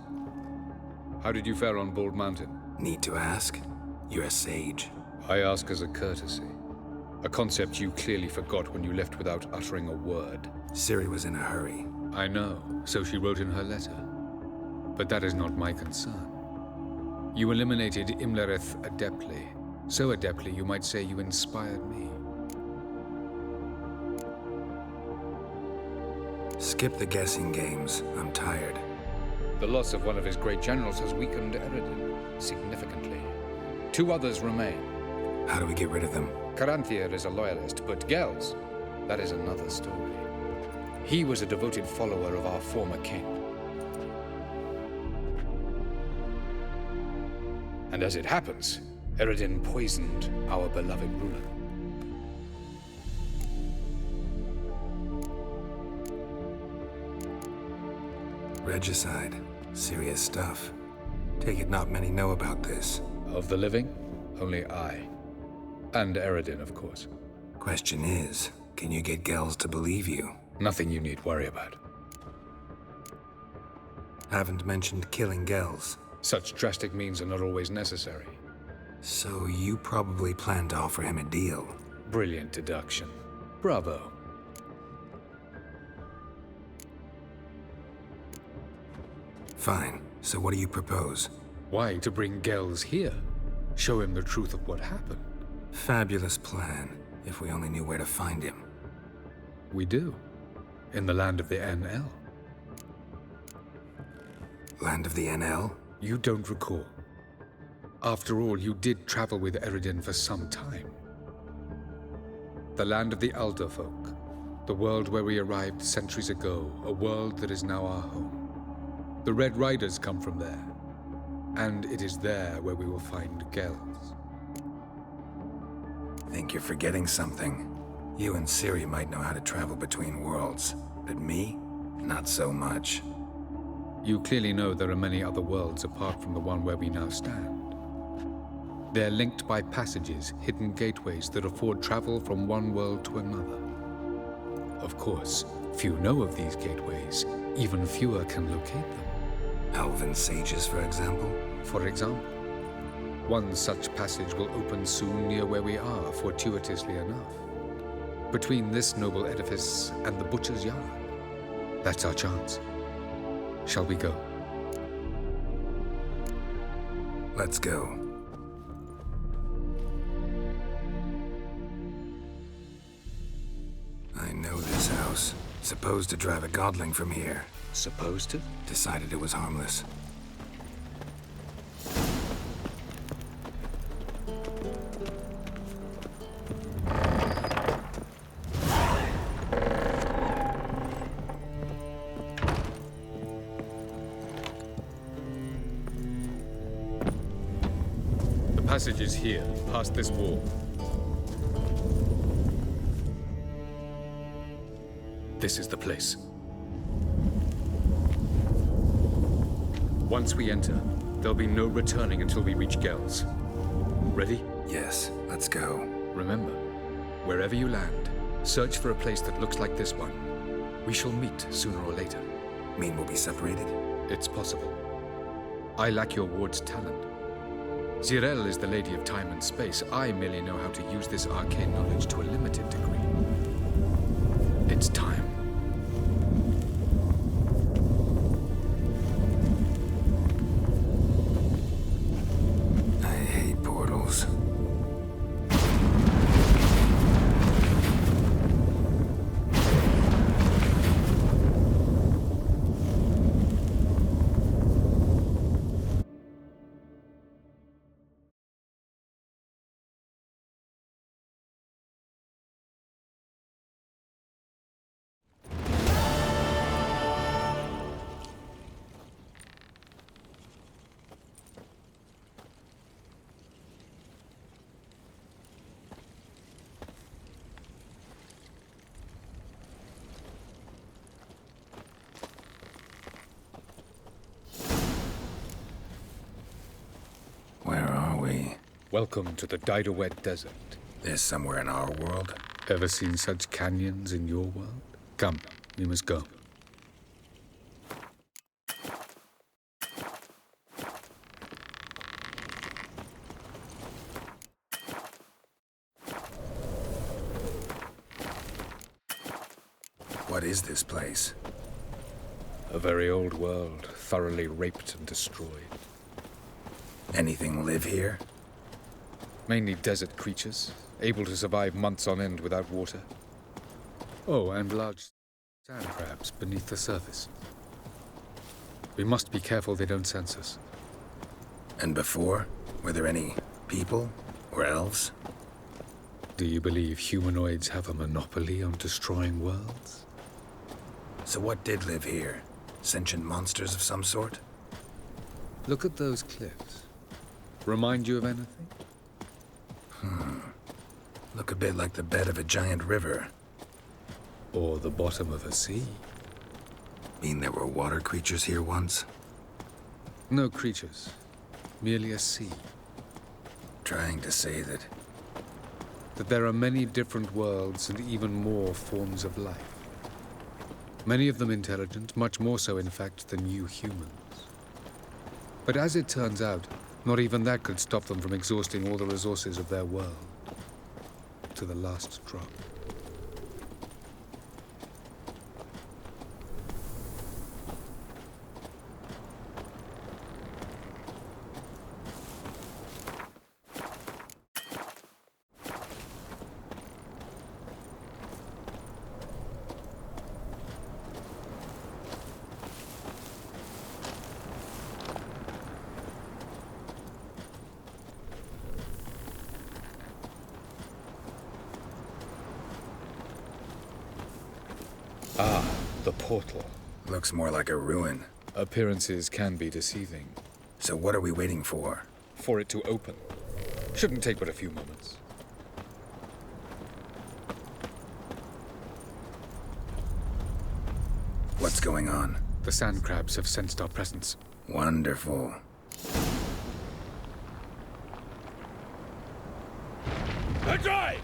How did you fare on Bald Mountain? Need to ask? You're a sage. I ask as a courtesy. A concept you clearly forgot when you left without uttering a word. Ciri was in a hurry. I know, so she wrote in her letter. But that is not my concern. You eliminated Imlerith adeptly. So adeptly, you might say you inspired me. Skip the guessing games. I'm tired. The loss of one of his great generals has weakened Eredin significantly. 2 others remain. How do we get rid of them? Caranthir is a loyalist, but Gels, that is another story. He was a devoted follower of our former king. And as it happens, Eredin poisoned our beloved ruler. Regicide. Serious stuff. Take it not many know about this. Of the living, only I. And Eredin, of course. Question is, can you get Gels to believe you? Nothing you need worry about. Haven't mentioned killing Gels. Such drastic means are not always necessary. So you probably plan to offer him a deal. Brilliant deduction. Bravo. Fine. So what do you propose? Why, to bring Gels here. Show him the truth of what happened. Fabulous plan, if we only knew where to find him. We do. In the land of the NL. Land of the NL? You don't recall. After all, you did travel with Eredin for some time. The land of the Alderfolk. The world where we arrived centuries ago. A world that is now our home. The Red Riders come from there. And it is there where we will find Gels. Think you're forgetting something. You and Ciri might know how to travel between worlds, but me? Not so much. You clearly know there are many other worlds apart from the one where we now stand. They're linked by passages, hidden gateways that afford travel from one world to another. Of course, few know of these gateways. Even fewer can locate them. Elven sages, for example? For example. One such passage will open soon near where we are, fortuitously enough. Between this noble edifice and the butcher's yard. That's our chance. Shall we go? Let's go. I know this house. Supposed to drive a godling from here. Supposed to? Decided it was harmless. The passage is here, past this wall. This is the place. Once we enter, there'll be no returning until we reach Gel's. Ready? Yes, let's go. Remember, wherever you land, search for a place that looks like this one. We shall meet sooner or later. Mean we'll be separated? It's possible. I lack your ward's talent. Zirel is the lady of time and space. I merely know how to use this arcane knowledge to a limited degree. It's time. I hate portals. Where are we? Welcome to the Didowet Desert. This somewhere in our world? Ever seen such canyons in your world? Come, we must go. What is this place? A very old world, thoroughly raped and destroyed. Anything live here? Mainly desert creatures, able to survive months on end without water. Oh, and large sand crabs beneath the surface. We must be careful they don't sense us. And before? Were there any people or elves? Do you believe humanoids have a monopoly on destroying worlds? So what did live here? Sentient monsters of some sort? Look at those cliffs. Remind you of anything? Look a bit like the bed of a giant river. Or the bottom of a sea. Mean there were water creatures here once? No creatures. Merely a sea. Trying to say that there are many different worlds and even more forms of life. Many of them intelligent, much more so in fact than you humans. But as it turns out, not even that could stop them from exhausting all the resources of their world. To the last drop. Ah, the portal. Looks more like a ruin. Appearances can be deceiving. So what are we waiting for? For it to open. Shouldn't take but a few moments. What's going on? The sand crabs have sensed our presence. Wonderful. That's right!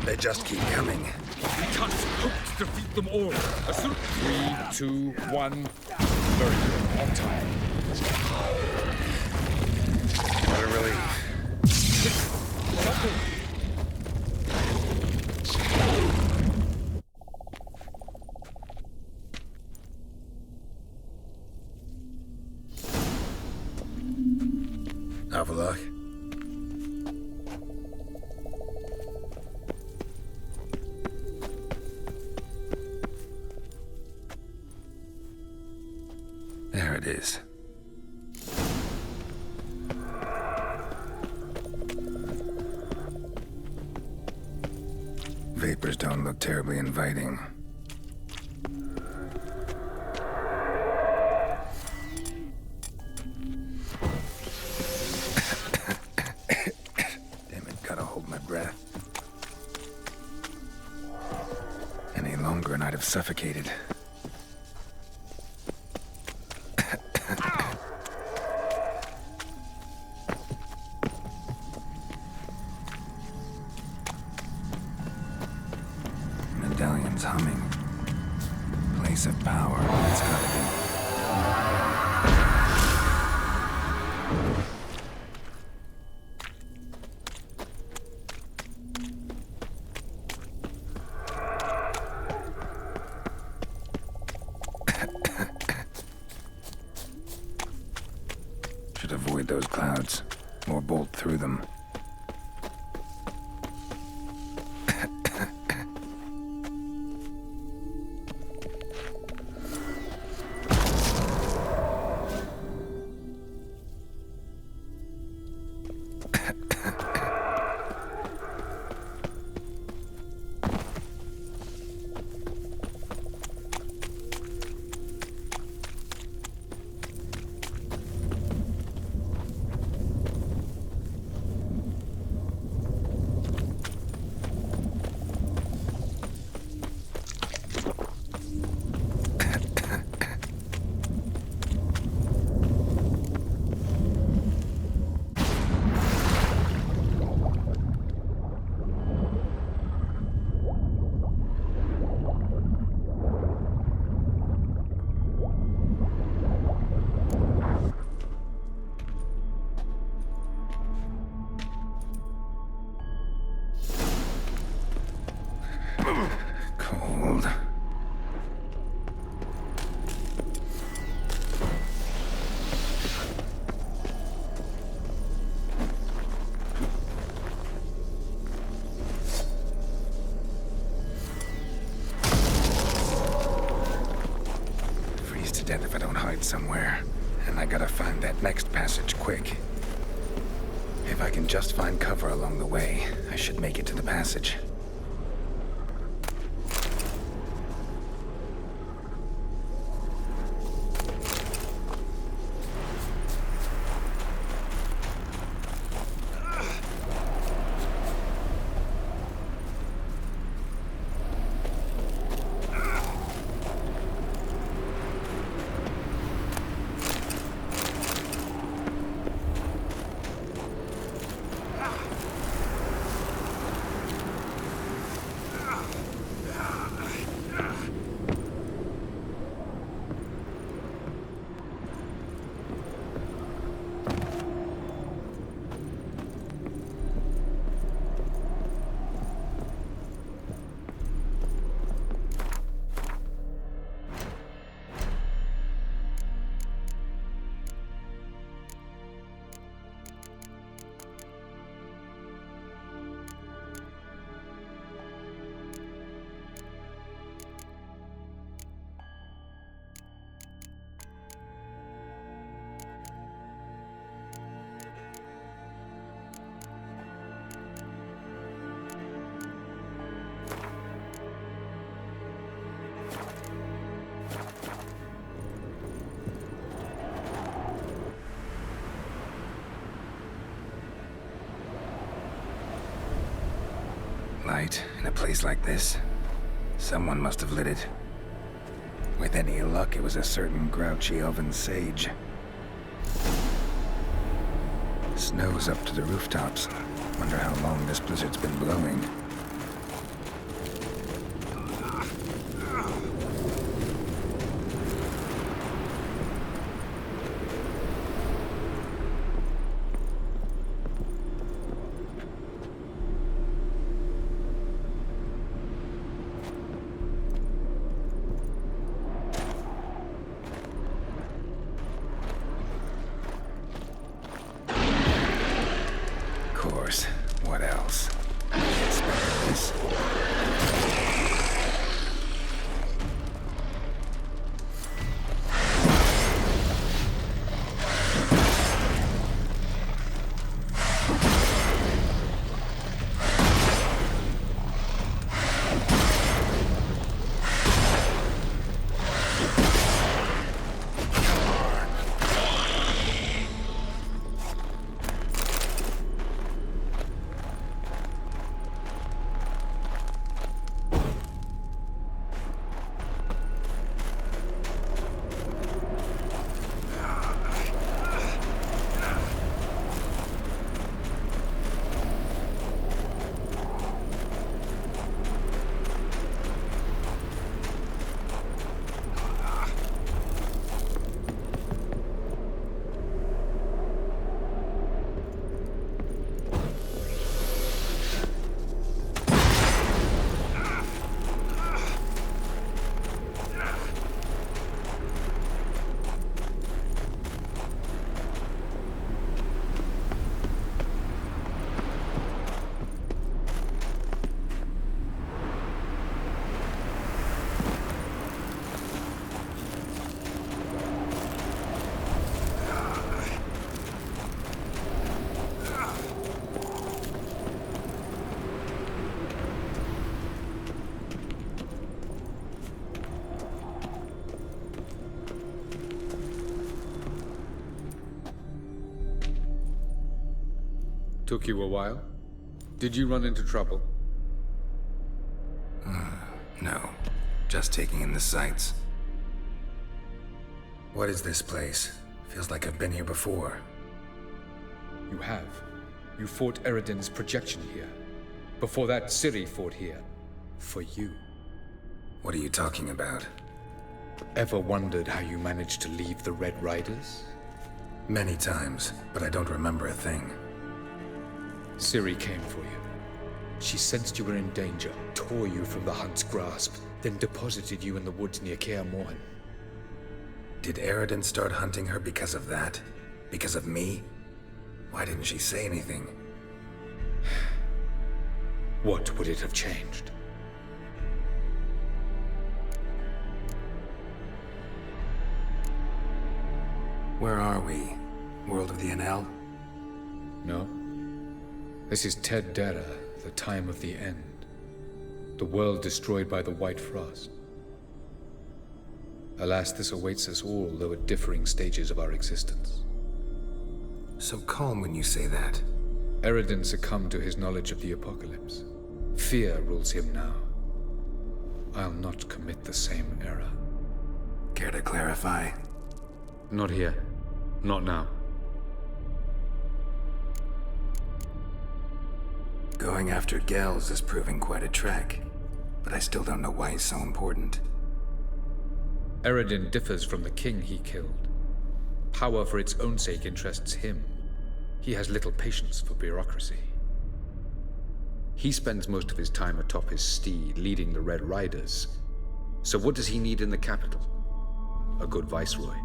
They just keep coming. We can't hope to defeat them all. 3, 2, 1. Very good. On time. What a relief. Have a look. There it is. Vapors don't look terribly inviting. Damn it, gotta hold my breath. Any longer and I'd have suffocated. Medallion's humming. Place of power. It's gotta be. Should avoid those clouds, or bolt through them. Cold. Freeze to death if I don't hide somewhere. And I gotta find that next passage quick. If I can just find cover along the way, I should make it to the passage. Light in a place like this. Someone must have lit it. With any luck, it was a certain grouchy elven sage. Snow's up to the rooftops. Wonder how long this blizzard's been blowing. Took you a while? Did you run into trouble? No. Just taking in the sights. What is this place? Feels like I've been here before. You have. You fought Eredin's projection here. Before that, Ciri fought here. For you. What are you talking about? Ever wondered how you managed to leave the Red Riders? Many times, but I don't remember a thing. Ciri came for you. She sensed you were in danger, tore you from the Hunt's grasp, then deposited you in the woods near Kaer Morhen. Did Eredin start hunting her because of that? Because of me? Why didn't she say anything? What would it have changed? Where are we? World of the Enel? No. This is Ted Dera, the time of the end. The world destroyed by the White Frost. Alas, this awaits us all, though at differing stages of our existence. So calm when you say that. Eredin succumbed to his knowledge of the apocalypse. Fear rules him now. I'll not commit the same error. Care to clarify? Not here. Not now. Going after Gels is proving quite a trek, but I still don't know why he's so important. Eredin differs from the king he killed. Power for its own sake interests him. He has little patience for bureaucracy. He spends most of his time atop his steed, leading the Red Riders. So what does he need in the capital? A good viceroy.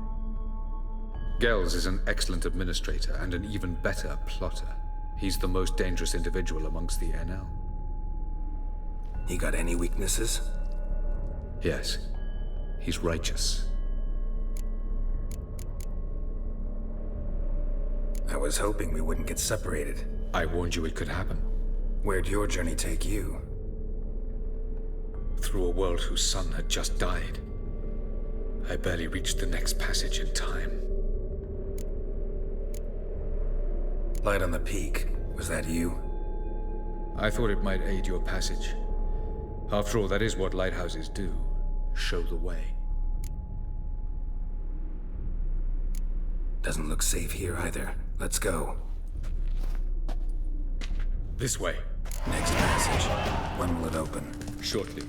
Gels is an excellent administrator and an even better plotter. He's the most dangerous individual amongst the Enel. He got any weaknesses? Yes. He's righteous. I was hoping we wouldn't get separated. I warned you it could happen. Where'd your journey take you? Through a world whose sun had just died. I barely reached the next passage in time. Light on the peak. Was that you? I thought it might aid your passage. After all, that is what lighthouses do. Show the way. Doesn't look safe here either. Let's go. This way. Next passage. When will it open? Shortly.